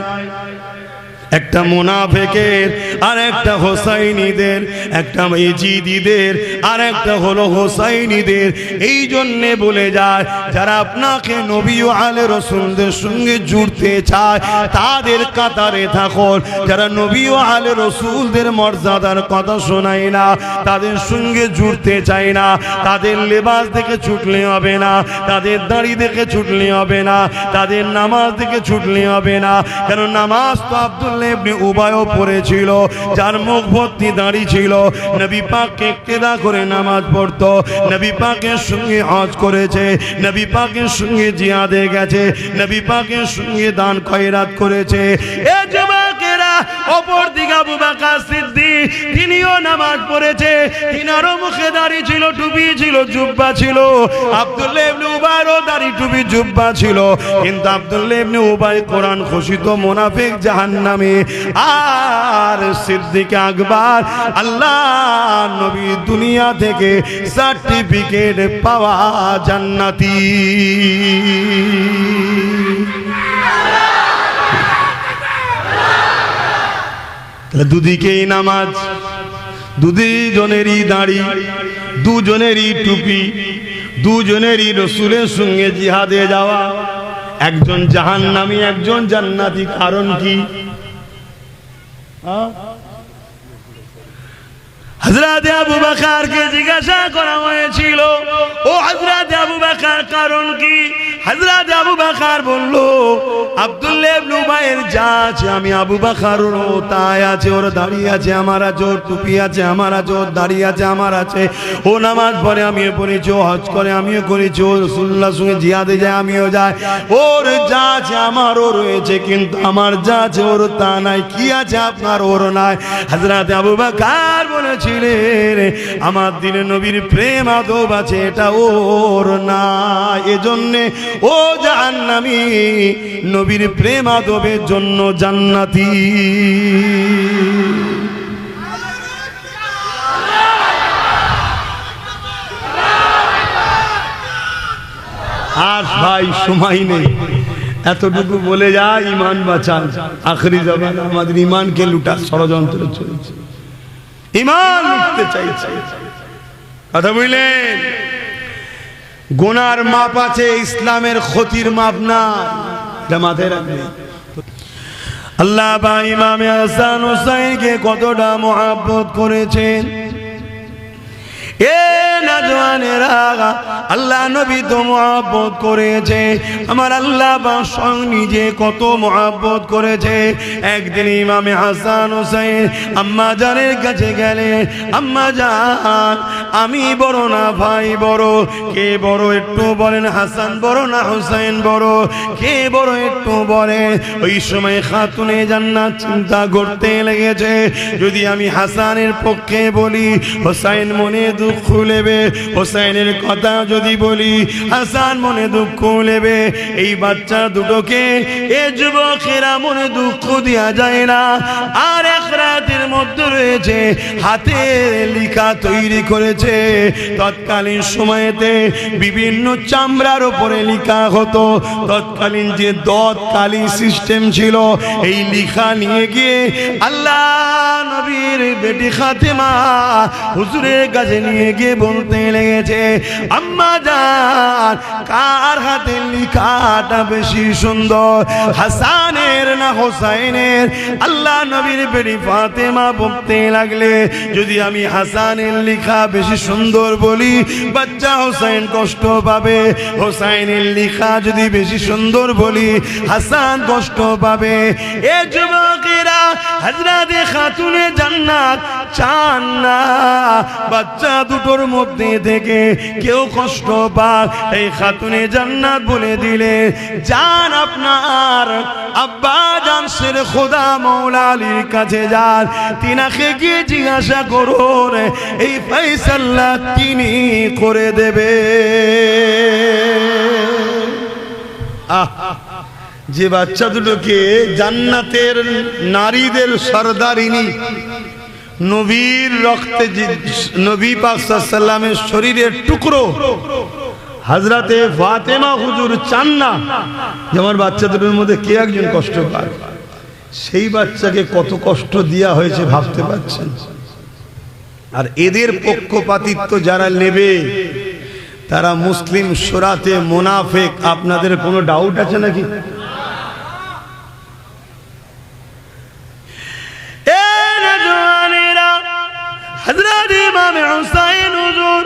একটা মুনাফিকের, আর একটা হোসাইনীদের, একটা ইজিদিদের, আর একটা হলো হোসাইনীদের। এই জন্যে বলে যায় যারা আপনাকে নবী ও আলে রসুলদের সঙ্গে জুড়তে চায় তাদের কাতারে থাকুন। যারা নবী ও আলে রসুলদের মর্যাদার কথা শোনায় না, তাদের সঙ্গে জুড়তে চায় না, তাদের লেবাস দেখে ছুটলে হবে না, তাদের দাড়ি দেখে ছুটলে হবে না, তাদের নামাজ দেখে ছুটলে হবে না। কেন নামাজ তো আব্দুল্লাহ ইবনে উবায়ও পড়েছিল, যার মুখ ভর্তি দাড়ি ছিল। নবী পাককে ইক্তেদা করে নামাজ পড়তো, নবী পাকের সঙ্গে হজ করেছে, নবী পাকের সঙ্গে জিহাদে গেছে, নবী পাকের সঙ্গে দান খয়রাত করেছে। এ যুবকেরা, অপর দিকে আবু বকর সিদ্দিক, তিনিও নামাজ পড়েছে, তিনারও মুখে দাড়ি ছিল, টুপি ছিল, জুব্বা ছিল। আব্দুল্লাহ ইবনে উবায়রও দাড়ি, টুপি, জুব্বা ছিল, কিন্তু আব্দুল্লাহ ইবনে উবাই কোরআন ঘোষিত মুনাফিক, জাহান্নামী। আর সিদ্দিক আকবর, আল্লাহ নবী দুনিয়া থেকে সার্টিফিকেট পাওয়া জান্নাতি। দুদিকেই নামাজ, দুজনেরই দাড়ি, দুজনেরই টুপি, দুজনেরই রসুলের সঙ্গে জিহাদে যাওয়া। একজন জাহান্নামী, একজন জান্নাতি। কারণ কি? হযরত আবু বকরকে জিজ্ঞাসা করা হয়েছিল, ও হযরত আবু বকর কারণ কি? হযরত আবু বকর বলল, আব্দুল্লাহ ইবনে উবাইয়ের যা আছে আমি আবু বকরেরও তাই আছে। ওর দাড়ি আছে, আমার আছে, ওর টুপি আছে, আমার আছে, ওর দাড়ি আছে, আমার আছে। ও নামাজ পড়ে, আমিও পড়েছি, ও হজ করে, আমিও করেছি, ও রাসূলুল্লাহর সঙ্গে জিহাদে যায়, আমিও যাই। ওর যা আছে আমারও রয়েছে, কিন্তু আমার যা আছে ওর তা নাই। কি আছে আপনার, ওর নাই? হযরত আবু বকর বলেছিলেন, আমার দিনে নবীর প্রেম আদব আছে, এটা ওর না। এজন্যে ও জাহান্নামী, নবীর প্রেম আদবের জন্য জান্নাতি। আর ভাই সময় নেই, এতটুকু বলে যা, ইমান বাঁচান। আখরি জামানে আমাদের ইমানকে লুটার ষড়যন্ত্র চলছে, ইমান লুটতে চাইছে। কথা বুঝলেন? গুনার মাপ আছে, ইসলামের ক্ষতির মাপ না, এটা মাথায় রাখবেন। আল্লাহ বা ইমামে হাসান হুসাইনকে কতটা মহব্বত করেছেন। এ নওজওয়ানেরা, আল্লাহ নবী তো মহব্বত করেছে, আমার আল্লাহ বা স্বয়ং নিজে কত মহব্বত করেছে। একদিন ইমামে হাসান হুসাইন আম্মা জানের কাছে গেলেন, আম্মা জান আমি বড় না ভাই বড়? কে বড় একটু বলেন? হাসান বড় না হুসাইন বড়? কে বড় একটু বলেন? ওই সময় খাতুনে জান্নাত চিন্তা করতে লেগেছে, যদি আমি হাসানের পক্ষে বলি হুসাইন মনে দুঃখ নেবে, হুসাইনের কথা যদি বলি হাসান মনে দুঃখ নেবে। এই বাচ্চা দুটোকে, এ যুবকেরা মনে দুঃখ দেওয়া যায় না। আর এক রাতের মধ্যে রয়েছে, হাতে লেখা তৈরি করেছে। তৎকালীন সময়েতে বিভিন্ন চামড়ার উপরে লেখা হতো, তৎকালীন যে দতকালী সিস্টেম ছিল, এই লেখা নিয়ে গিয়ে আল্লাহ নবীর বেটি ফাতেমা হুজুরের কাছে নিয়ে গিয়ে বলতে লেগেছে, আম্মা জান কার হাতের লেখাটা বেশি সুন্দর, হাসানের না হোসাইনের? আল্লাহ নবীর বেটি ফাতেমা বলতে লাগলে, যদি আমি হাসানের লেখা বেশি সুন্দর বলি বাচ্চা হোসাইন কষ্ট পাবে, হোসাইনের লেখা যদি বেশি সুন্দর বলি হাসান কষ্ট পাবে। এ যুবকেরা, হযরত খাতুনে জান্নাত চান না বাচ্চা দুটোর মধ্যে থেকে কেউ কষ্ট পাক। এই খাতুনে জান্নাত বলে দিলে, যান আপনার আব্বা জান শের খোদা মৌলা আলীর কাছে যান, তিনাকে গিয়ে জিজ্ঞাসা করুন, এই ফয়সালা তিনি করে দেবে। যে বাচ্চা দুটোকে জান্নাতের নারীদের সরদারিনী, নবীর রক্তে, নবী পাক সাল্লাল্লাহু আলাইহি ওয়াসাল্লামের শরীরের টুকরো হযরতে ফাতেমা হুজুর চান না যে আমার বাচ্চা দুটোর মধ্যে কে একজন কষ্ট পায়। সেই বাচ্চাকে কত কষ্ট দেওয়া হয়েছে ভাবতে পারছেন? আর এদের পক্ষপাতিত্ব যারা নেবে তারা মুসলিম শোরাতে মুনাফিক। আপনাদের কোনো ডাউট আছে নাকি? হযরত ইমাম হুসাইন হুজুর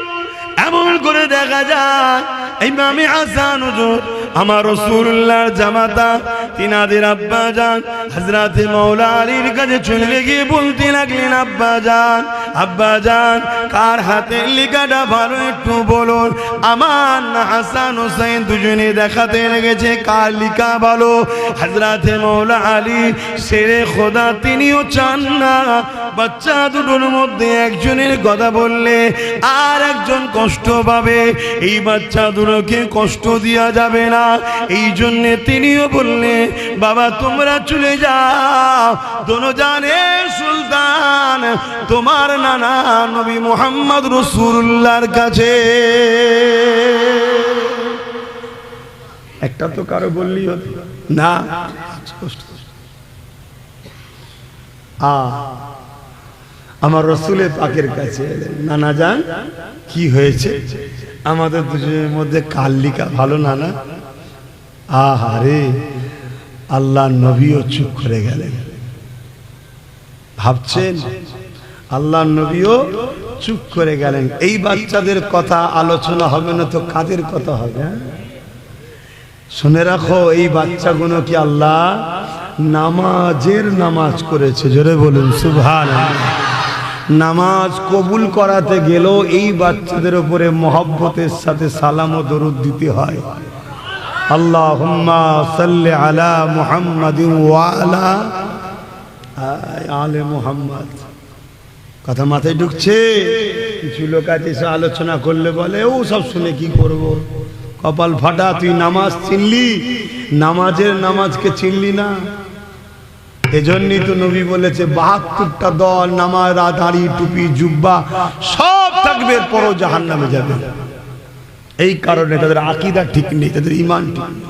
এমন করে দেখা যায় ইমাম হাসান হুজুর আমার রাসূলুল্লাহর জামাতা তিনাদের আব্বা জান হযরত মাওলা আলীর কাছে চলে গিয়ে বলতে লাগলেন, আব্বা জান কার হাতে লেখাটা ভালো একটু বলুন। আমার না হাসান হুসাইন দুজনে দেখাতে লেগেছে কার লেখা ভালো। হযরত মাওলা আলী শেরে খোদা তিনিও চান না বাচ্চা দুটোর মধ্যে একজনের কথা বললে আর একজন কষ্ট পাবে, এই বাচ্চা দুটোকে কষ্ট দেওয়া যাবে না। এই জন্য তিনিও বললেন, বাবা তোমরা চলে যাও দোনো জানে সুলতান তোমার নানা নবী মুহাম্মদ রাসূলুল্লাহর কাছে। একটা তো কারো বললি হতো না, আমার রাসূলের পাকের কাছে নানা যান কি হয়েছে? আমাদের দুজনের মধ্যে কার লিখা ভালো নানা? আহারে, আল্লাহ নবীও চুপ করে গেলেন। ভাবছেন আল্লাহ নবীও চুপ করে গেলেন। এই বাচ্চাদের কথা আলোচনা হবে না তো কাদের কথা হবে? শুনে রাখো, এই বাচ্চাগুলো কি আল্লাহ নামাজের নামাজ করেছে? জোরে বলুন সুবহানাল্লাহ। নামাজ কবুল করাতে গেলেও এই বাচ্চাদের উপরে মহব্বতের সাথে সালাম ও দরুদ দিতে হয়। আল্লাহুম্মা সাল্লি আলা মুহাম্মাদিন ওয়া আলা আলে মুহাম্মাদ। কথা মাথায় ঢুকছে? কিছু লোক আছে আলোচনা করলে বলে ও সব শুনে কি করব? কপাল ফাটা, তুই নামাজ চিনলি, নামাজের নামাজকে চিনলি না। এজন্যই তো নবী বলেছে ৭২টা দল নামাজ, দাড়ি, টুপি, জুব্বা সব থাকবে, পরও জাহান্নামে যাবে। এই কারণে তাদের আকীদা ঠিক নেই, তাদের ঈমান ঠিক নেই।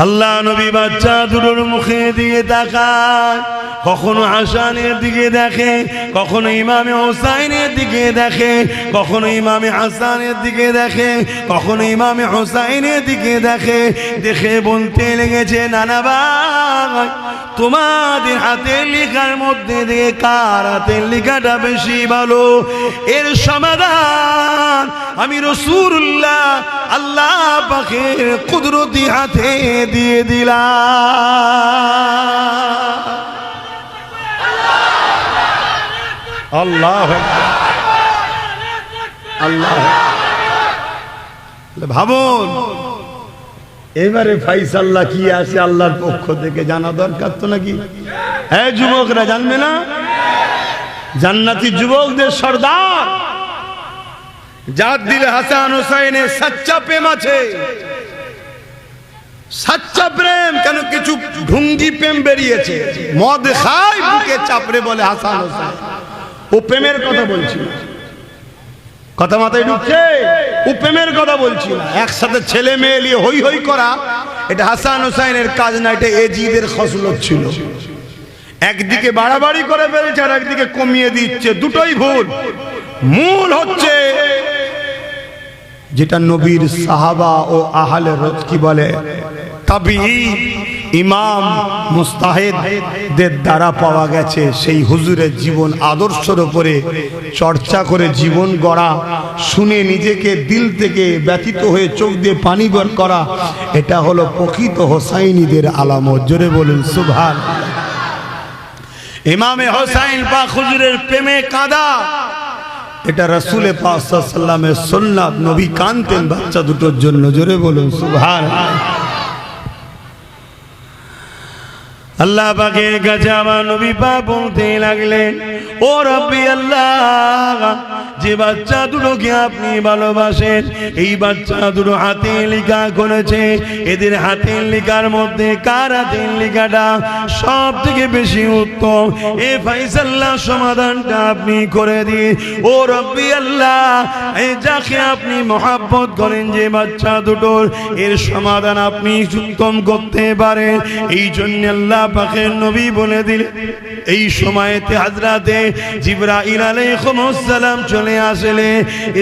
আল্লাহ নবী বাচ্চা দুটোর মুখে দিকে তাকায়, কখনো হাসানের দিকে দেখে, কখনো ইমামে হুসাইনের দিকে দেখে, কখনো ইমামে হাসানের দিকে দেখে, কখনো ইমামে হুসাইনের দিকে দেখে। দেখে বলতে লেগেছে, নানা ভাই তোমাদের হাতের লেখার মধ্যে দিয়ে কার হাতের লেখাটা বেশি ভালো? এর সমাধান আমি রাসূলুল্লাহ আল্লাহ পাকের কুদরতি হাতে দিয়ে দিলাম। আল্লাহ আল্লাহ। ভাবুন এবারে ফাইসাল্লাহ কি আছে আল্লাহর পক্ষ থেকে জানা দরকার তো নাকি? হ্যাঁ যুবকরা জানবে না? জান্নাতি যুবকদের সর্দার যার দিলে হাসান হুসাইনের সাচ্চা প্রেম আছে। সাচ্চা প্রেম কেন? কিছু ঢুঙ্গি প্রেম বেরিয়েছে, মদ খায় বুকে চাপড়ে বলে হাসান হুসাইন। ও প্রেমের কথা বলছিল, কথা মাথায় ঢুকছে? ও প্রেমের কথা বলছিল। একসাথে ছেলে মেয়ে নিয়ে হই হই করা এটা হাসান হুসাইনের কাজ না, এটা এজিদের খসলত ছিল। একদিকে বাড়াবাড়ি করে ফেলেছে আর একদিকে কমিয়ে দিচ্ছে, দুটোই ভুল। মূল হচ্ছে যেটা নবীর সাহাবা ও আহলে কি বলে তাবিঈ ইমাম মুস্তাহিদদের দ্বারা পাওয়া গেছে, সেই হুজুরের জীবন আদর্শের উপরে চর্চা করে জীবন গড়া, শুনে নিজেকে দিল থেকে ব্যথিত হয়ে চোখ দিয়ে পানি বের করা, এটা হলো প্রকৃত হোসাইনীদের আলামত। জোরে বলুন সুবহানাল্লাহ। ইমামে হোসাইন পাক হুজুরের প্রেমে কাঁদা, এটা রাসূল পাক সাল্লাল্লাহু আলাইহি ওয়াসাল্লামের সুন্নাত। নবী কাঁদতেন বাচ্চা দুটোর জন্য। জোরে বলুন সুবহানাল্লাহ। আল্লাহ পাকের কাছে আমার নবী পাক বলতে লাগলেন, ও রব্বি আল্লাহ, যে যে বাচ্চা দুটোকে আপনি ভালোবাসেন, এই বাচ্চা দুটো হাতে লেখা করেছে, এদের হাতের লেখার মধ্যে কার হাতের লেখাটা সব থেকে বেশি উত্তম, এ ফাইসাল্লাহ সমাধানটা আপনি করে দিন। ও রব্বি আল্লাহ, এই যাকে আপনি মহাব্বত করেন যে বাচ্চা দুটোর, এর সমাধান আপনি উত্তম করতে পারেন। এই জন্য আল্লাহ পাকের নবী বলে দিলেন, এই সময়তে হযরতে জিবরাইল আলাইহিস সালাম চলে আসলে,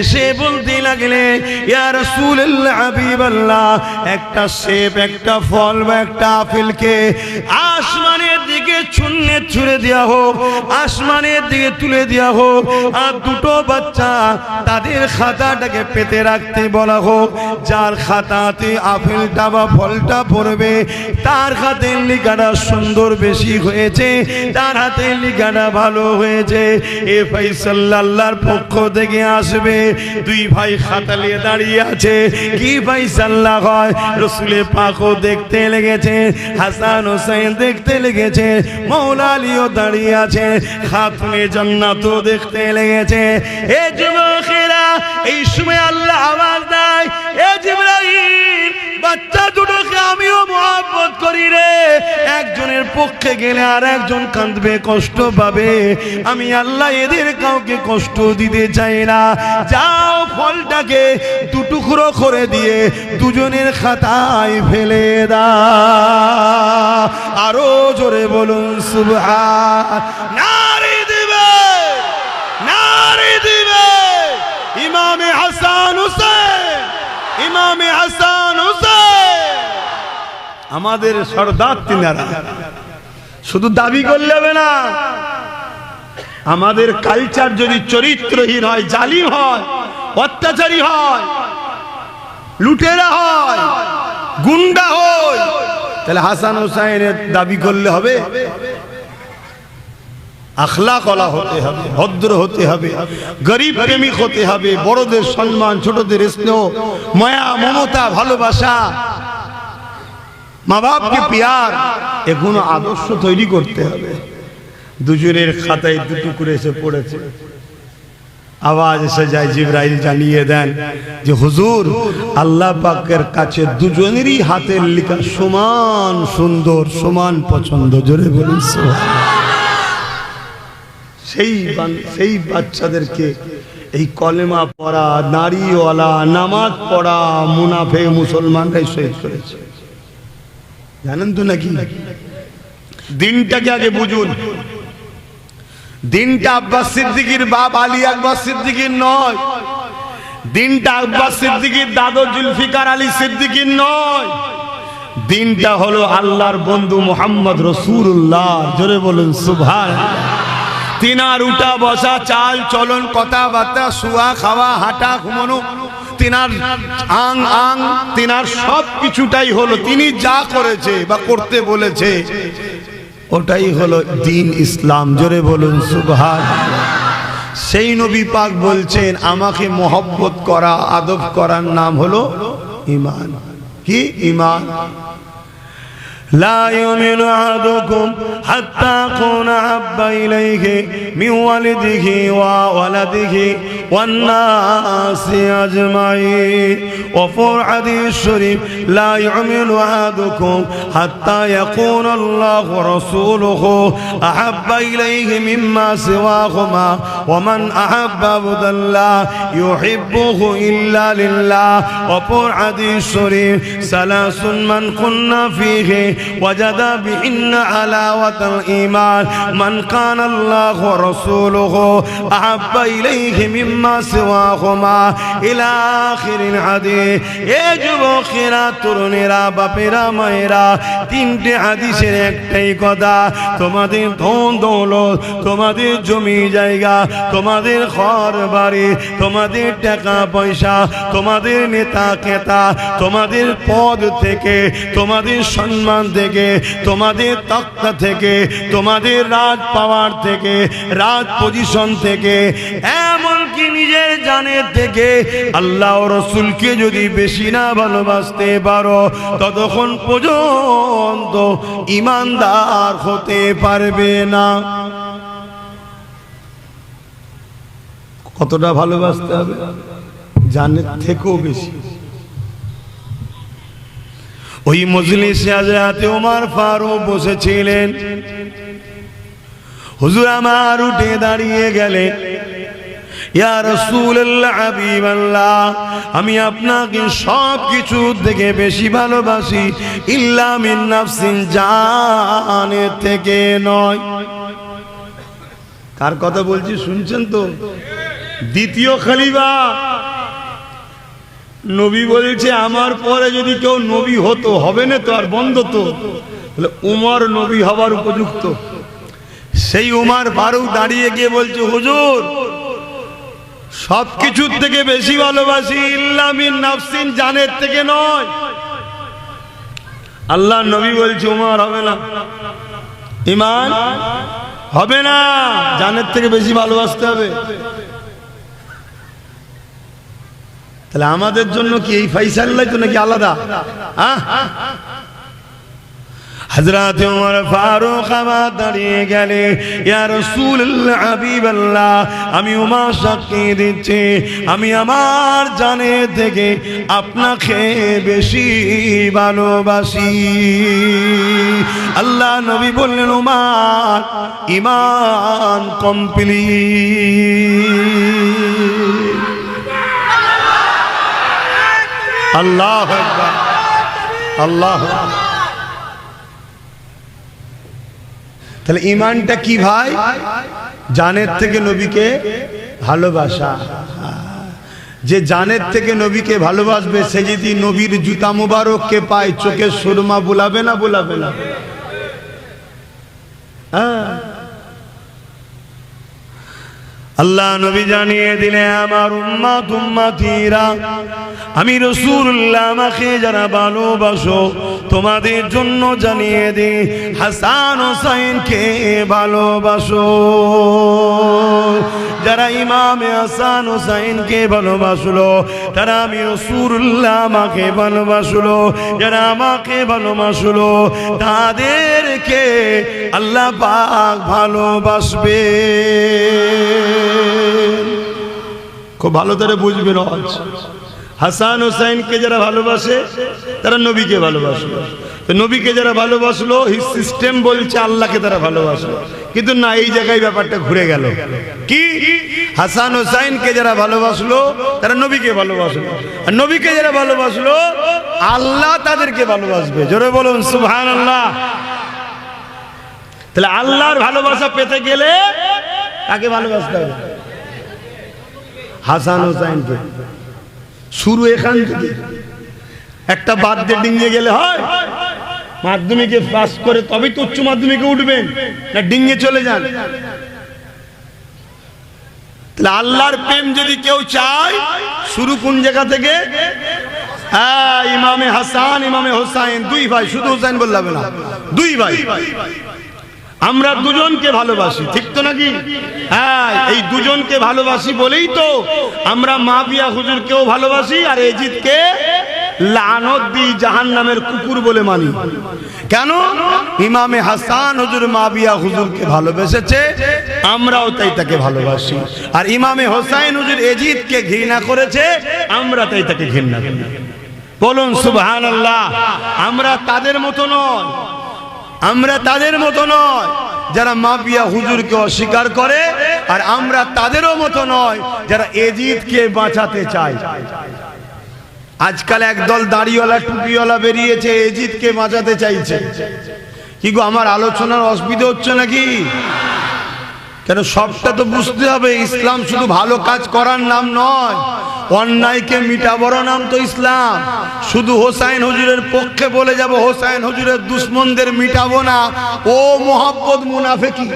এসে বলতে লাগলে, ইয়া রাসূলুল্লাহ হাবিবাল্লাহ, একটা সেব, একটা ফল বা একটা আপেলকে আসমানের দিকে ছুঁড়ে দেওয়া হোক, আসমানের দিকে তুলে দেওয়া হোক, আর দুটো বাচ্চা তাদের খাতাটাকে পেতে রাখতে বলা হোক। যার খাতাতে আপেলটা বা ফলটা পড়বে, তার হাতের লেখাটা সুন্দর বেশি হয়েছে, তার হাতের লেখাটা ভালো হয়েছে। এ ফাইসাল্লাহ আল্লাহর পক্ষ থেকে আসবে। দুই ভাই খাতা নিয়ে দাঁড়িয়ে আছে, কি ফাইসাল্লাহ হয়? রাসূলে পাকও দেখতে লেগেছে, হাসান হোসেন দেখতে লেগেছে, মাওলা আলীও দাঁড়িয়ে আছে, খাতুনে জান্নাতও দেখতে লেগেছে। এ যুবকেরা, এই সময় আল্লাহ আওয়াজ দেয়, এ জিবরাইল, বাচ্চা দুটোকে আমিও মহব্বত করি রে, একজনের পক্ষে গেলে আর একজন কাঁদবে, কষ্ট পাবে, আমি আল্লাহ এদের কাউকে কষ্ট দিতে চাই না। যাও ফলটাকে দু টুকরো করে দিয়ে দুজনের খাতায় ফেলে দাও। আরো জোরে বলুন সুবহান। নারে দিবে, নারে দিবে। ইমামে হাসান হোসেন, ইমামে হাসান হোসেন আমাদের সরদার, তিনারা শুধু দাবি করলে হবে না, আমাদের কালচার যদি চরিত্রহীন হয়, জালিম হয়, অত্যাচারী হয়, লুটেরা হয়, গুন্ডা হয়, তাহলে হাসান হোসেনের দাবি করলে হবে? আখলাক ওয়ালা হতে হবে, ভদ্র হতে হবে, গরিব প্রেমিক হতে হবে, বড়দের সম্মান, ছোটদের স্নেহ, মায়া, মমতা, ভালোবাসা, মা বাপকে পিয়ার, এগুলো আদর্শ তৈরি করতে হবে। দুজনের খাতায় দুটো করে এসে পড়েছে, আওয়াজ এসে যায়, জিবরাইল জানিয়ে দেন যে হুজুর, আল্লাহ পাকের কাছে দুজনেরই হাতের লেখা সমান সুন্দর, সমান পছন্দ। জোরে বলুন সুবহানাল্লাহ। সেই বাচ্চাদেরকে এই কলেমা পড়া, নারীওয়ালা, নামাজ পড়া মুনাফে মুসলমানরাই শহীদ করেছে, জানেন তো নাকি? দিনটাকে আগে বুঝুন। দিনটা আব্বাস সিদ্দিকীর বাপ আলী আকবর সিদ্দিকীর নয়, দিনটা আব্বাস সিদ্দিকীর দাদু জুলফিকার আলী সিদ্দিকীর নয়, দিনটা হলো আল্লাহর বন্ধু মুহাম্মদ রাসূলুল্লাহ। জোরে বলুন সুবহানাল্লাহ। তিনার উঠা বসা, চাল চলন, কথাবার্তা, শুয়া খাওয়া, হাঁটা ঘুমানো, তিনার আং আং, তিনার সব কিছুটাই হলো তিনি যা করেছে বা করতে বলেছে, ওটাই হলো দিন ইসলাম। জোরে বলুন সুবহানাল্লাহ। সেই নবী পাক বলছেন, আমাকে মহব্বত করা, আদব করার নাম হলো ঈমান। কি ঈমান? لا يؤمن أحدكم حتى أكون أحب إليه من والده وولده والناس أجمعين. وفي الحديث الشريف لا يؤمن أحدكم حتى يكون الله ورسوله أحب إليه مما سواهما ومن أحب عبدا لا يحبه إلا لله. وفي الحديث الشريف ثلاث من كنا فيه وجد بهن حلاوة الإيمان من كان الله ورسوله أحب إليه مما سواهما إلى آخر الحديث. এই যুবকেরা, তরুণেরা, বাপেরা, মায়েরা, তিনটে হাদিসের একটাই কথা, তোমাদের ধন দৌলত, তোমাদের জমি জায়গা, তোমাদের ঘর বাড়ি, তোমাদের টাকা পয়সা, তোমাদের নেতা খেতা, তোমাদের পদ থেকে, তোমাদের সম্মান থেকে, তোমাদের তক্তা থেকে, তোমাদের রাজ পাওয়ার থেকে, রাজ পজিশন থেকে, এমনকি নিজের জানের থেকে আল্লাহ ও রাসূলকে যদি বেশি না ভালোবাসতে পারো, ততক্ষণ পর্যন্ত ঈমানদার হতে পারবে না। কতটা ভালোবাসতে হবে? জানের থেকেও বেশি। ওই মজলিসে হযরত ওমর ফারুক বসেছিলেন। হুজুর আমার উঠে দাঁড়িয়ে গেলেন, ইয়া রাসূলুল্লাহ, হাবিবাল্লাহ, আমি আপনাকে সব কিছু থেকে বেশি ভালোবাসি, ইল্লা মিন নাফসিন, জানের থেকে নয়। কার কথা বলছি শুনছেন তো? দ্বিতীয় খলিফা নবী বলছে, আমার পরে যদি কেউ নবী হতো, হবে না তো আর বন্ধ তো, তাহলে উমর নবী হবার উপযুক্ত। সেই উমর ফারুক দাঁড়িয়ে গিয়ে বলছে, হুজুর, সবকিছুর থেকে বেশি ভালোবাসি, ইল্লা মিন নাফসিন, জানের থেকে নয়। আল্লাহ নবী বলছে, উমর হবে না, ঈমান হবে না, জানের থেকে বেশি ভালোবাসতে হবে। তাহলে আমাদের জন্য কি এই ফাইসালাই তো নাকি আলাদা? হযরত ওমর ফারুক আমার দাঁড়িয়ে গেলে, ইয়া রাসূলুল্লাহ, হাবিবাল্লাহ, আমি ওমর সাক্ষী দিচ্ছি, আমি আমার জানের থেকে আপনাকে বেশি ভালোবাসি। আল্লাহ নবী বললেন, ওমর, ঈমান কমপ্লিট। আল্লাহু আকবার, আল্লাহু আকবার। তাহলে ঈমানটা কি ভাই? জানের থেকে নবীকে ভালোবাসা। যে জানের থেকে নবীকে ভালোবাসবে, সে যদি নবীর জুতা মুবারককে পায়, চোখের সুরমা বুলাবে না? বুলাবে না? আল্লাহ নবী জানিয়ে দিলে, আমার উম্মত উম্মতিরা, আমি রাসূলুল্লাহ, আমাকে যারা ভালোবাসো, তোমাদের জন্য জানিয়ে দিই, হাসান হোসেনকে ভালোবাসো। যারা ইমামে হাসান হোসেনকে ভালোবাসলো, তারা আমি রাসূলুল্লাহ, আমাকে ভালোবাসলো। যারা আমাকে ভালোবাসলো, তাদেরকে আল্লাহ পাক ভালোবাসবে। খুব ভালো করে বুঝবেন, হাসান হোসেনকে যারা ভালোবাসে, তারা নবীকে ভালোবাসলো। নবীকে যারা ভালোবাসলো, এই সিস্টেম বলছে আল্লাহকে তারা ভালোবাসলো। কিন্তু না, এই জায়গায় ব্যাপারটা ঘুরে গেল। কি? হাসান হোসেনকে যারা ভালোবাসলো, তারা নবীকে ভালোবাসলো, আর নবীকে যারা ভালোবাসলো, আল্লাহ তাদেরকে ভালোবাসবে। জোরে বলুন সুবহানাল্লাহ। তাহলে আল্লাহর ভালোবাসা পেতে গেলে কাকে ভালোবাসতে হবে? হাসান হোসেনকে। শুরু এখান থেকে। একটা বাদ দিয়ে ডিঙ্গে গেলে হয়? মাধ্যমিকে পাস করে তবেই তো উচ্চ মাধ্যমিকে উঠবেন, না ডিঙ্গে চলে যান? তাহলে আল্লাহর প্রেম যদি কেউ চায়, শুরু কোন জায়গা থেকে? হ্যাঁ, ইমামে হাসান, ইমামে হোসেন, দুই ভাই, শুধু হোসেন বললাম না, দুই ভাই। আমরা দুজনকে ভালোবাসি, ঠিক তো নাকি? হ্যাঁ, এই দুজনকে ভালোবাসি বলেই তো আমরা মাবিয়া হুজুরকেও ভালোবাসি, আর এজিদকে লানত দিই, জাহান্নামের কুকুর বলে মানি। কেন? ইমামে হাসান হুজুর মাবিয়া হুজুরকে ভালোবেসেছে, আমরাও তাই তাকে ভালোবাসি। আর ইমামে হোসেন হুজুর এজিদকে ঘৃণা করেছে, আমরা তাই তাকে ঘৃণা করি। বলুন সুবহানাল্লাহ। আমরা তাদের মতো নয়, আমরা তাদের মতো নয় যারা মাবিয়া হুজুরকে অস্বীকার করে, আর আমরা তাদেরও মতো নয় যারা এজিদকে বাঁচাতে চায়। আজকাল একদল দাড়িওয়ালা টুপিওয়ালা বেরিয়েছে, এজিদকে বাঁচাতে চাইছে। কি গো, আমার আলোচনার অসুবিধা হচ্ছে নাকি? কেন, সবটা তো বুঝতে হবে। ইসলাম শুধু ভালো কাজ করার নাম নয়, অন্যায়কে মিটাবার নাম তো ইসলাম। শুধু হোসেন হুজুরের পক্ষে বলে যাব, হোসেন হুজুরের দুশমনদের মিটাবো না, ও মোহাব্বত মুনাফিকি।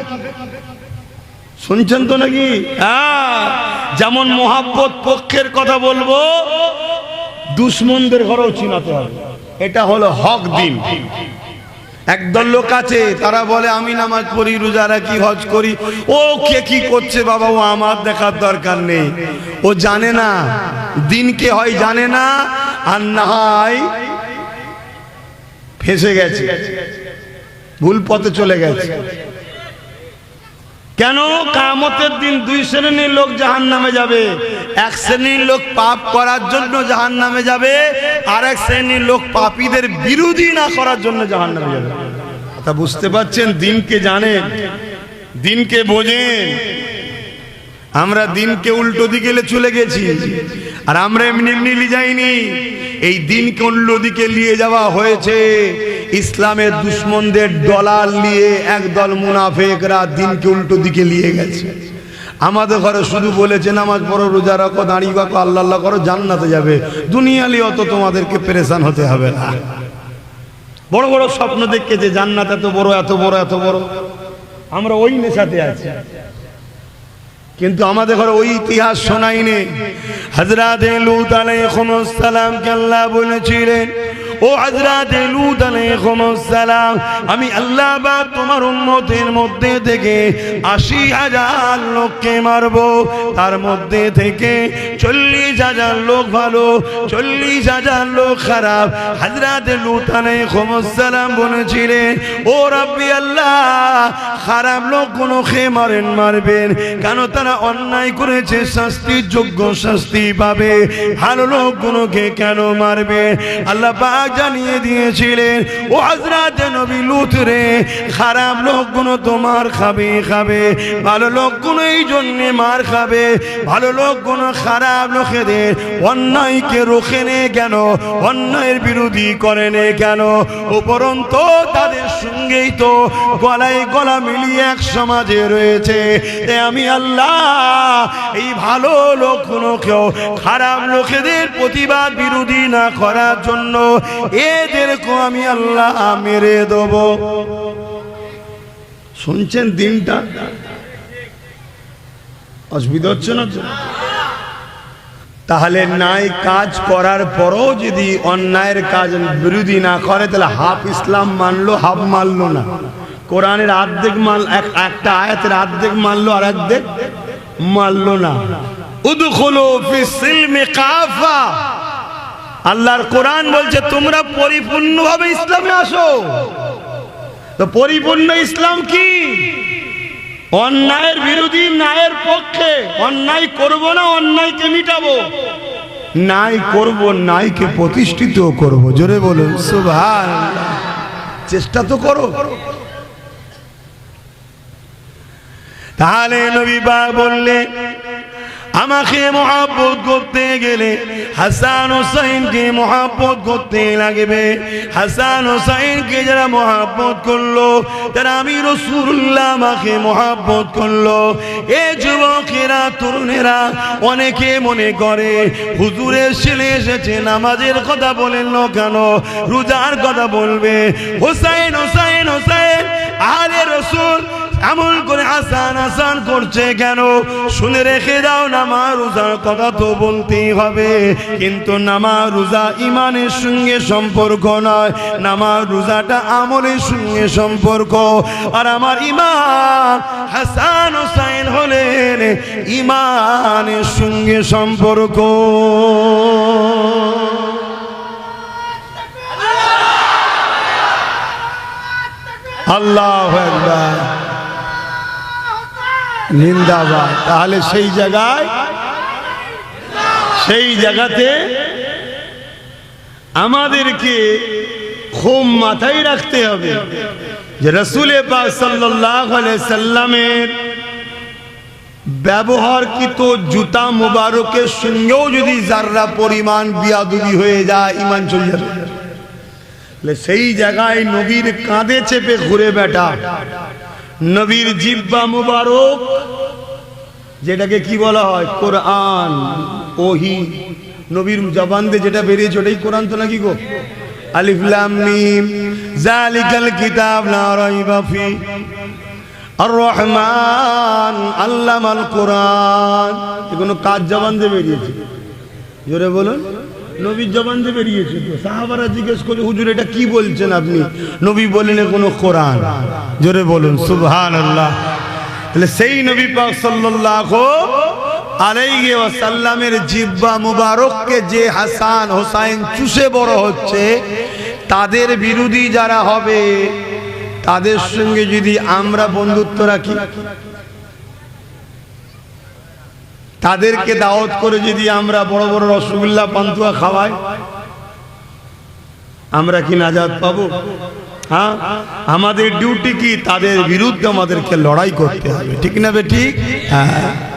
শুনছেন তো নাকি? হ্যাঁ, যেমন মোহাব্বত পক্ষের কথা বলবো, দুশমনদের ঘরেও চিনাতে হবে। এটা হলো হক দিন। একদল লোক আছে, তারা বলে আমি নামাজ পড়ি, রোজা রাখি, হজ করি। ও কে কি করছে বাবা, ও আমার দেখার দরকার নেই। ও জানে না দিনকে, হয় জানে না, আর না হয় ফেঁসে গেছে, ভুল পথে চলে গেছে। কেন? কিয়ামতের দিন দুই শ্রেণীর লোক জাহান্নামে যাবে। এক শ্রেণীর লোক পাপ করার জন্য জাহান্নামে যাবে, আর এক শ্রেণীর লোক পাপীদের বিরোধী না করার জন্য জাহান্নামে যাবে। তা বুঝতে পারছেন? দিনকে জানেন, দিনকে বোঝেন। আমরা দিনকে উল্টো দিকে চলে গেছি, আর আমরা এমনি এমনি যাইনি। এই দিনকে উল্টো দিকে নিয়ে যাওয়া হয়েছে ইসলামের দুশ্মনদের দলাল নিয়ে। একদল মুনাফিকরা দিনকে উল্টো দিকে নিয়ে গেছে। আমাদের ঘরে শুধু বলেছে নামাজ পড়ো, রোজা রাখো, দাঁড়িয়ে রাখো, আল্লাহ আল্লাহ করো, জান্নাতে যাবে। দুনিয়ালি অত তোমাদেরকে পেরেশান হতে হবে না। বড় বড় স্বপ্ন দেখেছে জান্নাত এত বড় এত বড় এত বড়, আমরা ওই নেশাতে আছি। কিন্তু আমাদের ঘরে ওই ইতিহাস শোনায়নি। হযরত লূত আলাইহিস সালামকে আল্লাহ বলেছিলেন, ও হযরত লূত আলাইহিস সালাম, আমি আল্লাহ পাক তোমার উম্মতের মধ্যে থেকে ৮০,০০০ লোককে মারব। তার মধ্যে থেকে ৪০,০০০ লোক ভালো, ৪০,০০০ লোক খারাপ। হযরত লূত আলাইহিস সালাম বলেছিলেন, ও রাব্বি আল্লাহ, খারাপ লোকগুলোকে মারবেন কেন? তারা অন্যায় করেছে, শাস্তির যোগ্য শাস্তি পাবে। ভালো লোকগুলোকে কেন মারবে? আল্লাহ পাক জানিয়ে দিয়েছিলেন, ও হযরত নবী লূত রে, খারাপ লোকগুলো তোমার খাবে, ভালো লোকগুলো এই জন্য মার খাবে। ভালো লোকগুলো খারাপ লোকেদের অন্যায়কে রোখে নে কেন? অন্যায়ের বিরোধী করে নে কেন? উপরন্তু তাদের সঙ্গেই তো গলায় গলা মিলিয়ে এক সমাজে রয়েছে। আমি আল্লাহ এই ভালো লোকগুলোকেও খারাপ লোকেদের প্রতিবাদ বিরোধী না করার জন্য এদেরকে আমি আল্লাহ মেরে দেব। শুনছেন? দিনটা অসুবিধা হচ্ছে না? তাহলে ন্যায় কাজ করার পরও যদি অন্যায়ের কাজ বিরোধী না করে, তাহলে হাফ ইসলাম মানলো, হাফ মানলো না। কোরআনের অর্ধেক একটা আয়াতের অর্ধেক মানলো, আর অর্ধেক মানলো না। উদখুলু ফিস সিলমি কাফা, আল্লাহর কোরআন বলছে তোমরা পরিপূর্ণভাবে ইসলামে আসো। তো পরিপূর্ণ ইসলাম কি? অন্যায়ের বিরোধী, ন্যায়ের পক্ষে। অন্যায় করব না, অন্যায়কে মিটাবো। ন্যায় করব, ন্যায়কে প্রতিষ্ঠিত করব। জোরে বলুন সুবহানাল্লাহ। চেষ্টা তো করো। তাহলে নবী পাক বললেন, আমাকে মহব্বত করতে গেলে হাসান হোসেনকে মহব্বত করতে লাগবে। হাসান হোসেনকে যারা মহব্বত করলো, তারা আমি রাসূলুল্লাহ আমাকে মহব্বত করলো। এ যুবকেরা, তরুণেরা, অনেকে মনে করে হুজুরের ছেলে এসেছে, নামাজের কথা বলেন না কেন, রোজার কথা বলবে। হোসেন হোসেন হোসেন, আলে রাসূল এমন করে হাসান হাসান করছে কেন? শুনে রেখে দাও, নামাজ রোজার কথা তো বলতেই হবে, কিন্তু নামাজ রোজা ইমানের সঙ্গে সম্পর্ক নয়। নামাজ রোজাটা আমলের সঙ্গে সম্পর্ক। আর আমার ইমান হাসান হোসেন হলেন ইমানের সঙ্গে সম্পর্ক। আল্লাহু আকবার, জিন্দাবাদ। তাহলে সেই জায়গাতে আমাদেরকে খুব মাথায় রাখতে হবে যে রাসূল পাক সাল্লাল্লাহু আলাইহি সাল্লামের ব্যবহারকৃত জুতা মুবারকের সঙ্গেও যদি যারা পরিমাণ বিয়াদবি হয়ে যায়, ঈমান চলে যাবে। সেই জায়গায় নবীর কাঁধে চেপে ঘুরে বেটা, নবীর জিহ্বা মুবারক, যেটাকে কি বলা হয় কোরআন, ওহী, নবীর জবান দিয়ে যেটা বেরিয়েছে ওটাই কোরআন তো নাকি গো? আলিফ লাম মিম যালিকাল কিতাব লা রাইবা ফি আর রহমান আল্লামাল কোরআন। এগুলো কার জবান দিয়ে বেরিয়েছে? জোরে বলুন। নবীর জবান দিয়ে বেরিয়েছে। তো সাহাবারা জিজ্ঞেস করে, হুজুর এটা কি বলছেন আপনি? নবী বলেন কোনো কোরআন। জোরে বলুন সুবহানাল্লাহ। তাহলে সেই নবী পাক সাল্লাল্লাহু আলাইহি ওয়াসাল্লামের জিহ্বা মুবারককে যে হাসান হোসেন চুষে বড় হচ্ছে, তাদের বিরোধী যারা হবে তাদের সঙ্গে যদি আমরা বন্ধুত্ব রাখি, তাদেরকে দাওয়াত করে যদি আমরা বড় বড় রসগোল্লা পান্তুয়া খাওয়াই, আমরা কি নাজাত পাবো? হ্যাঁ, আমাদের ডিউটি কি? তাদের বিরুদ্ধে আমাদেরকে লড়াই করতে হবে, ঠিক না বে ঠিক? হ্যাঁ।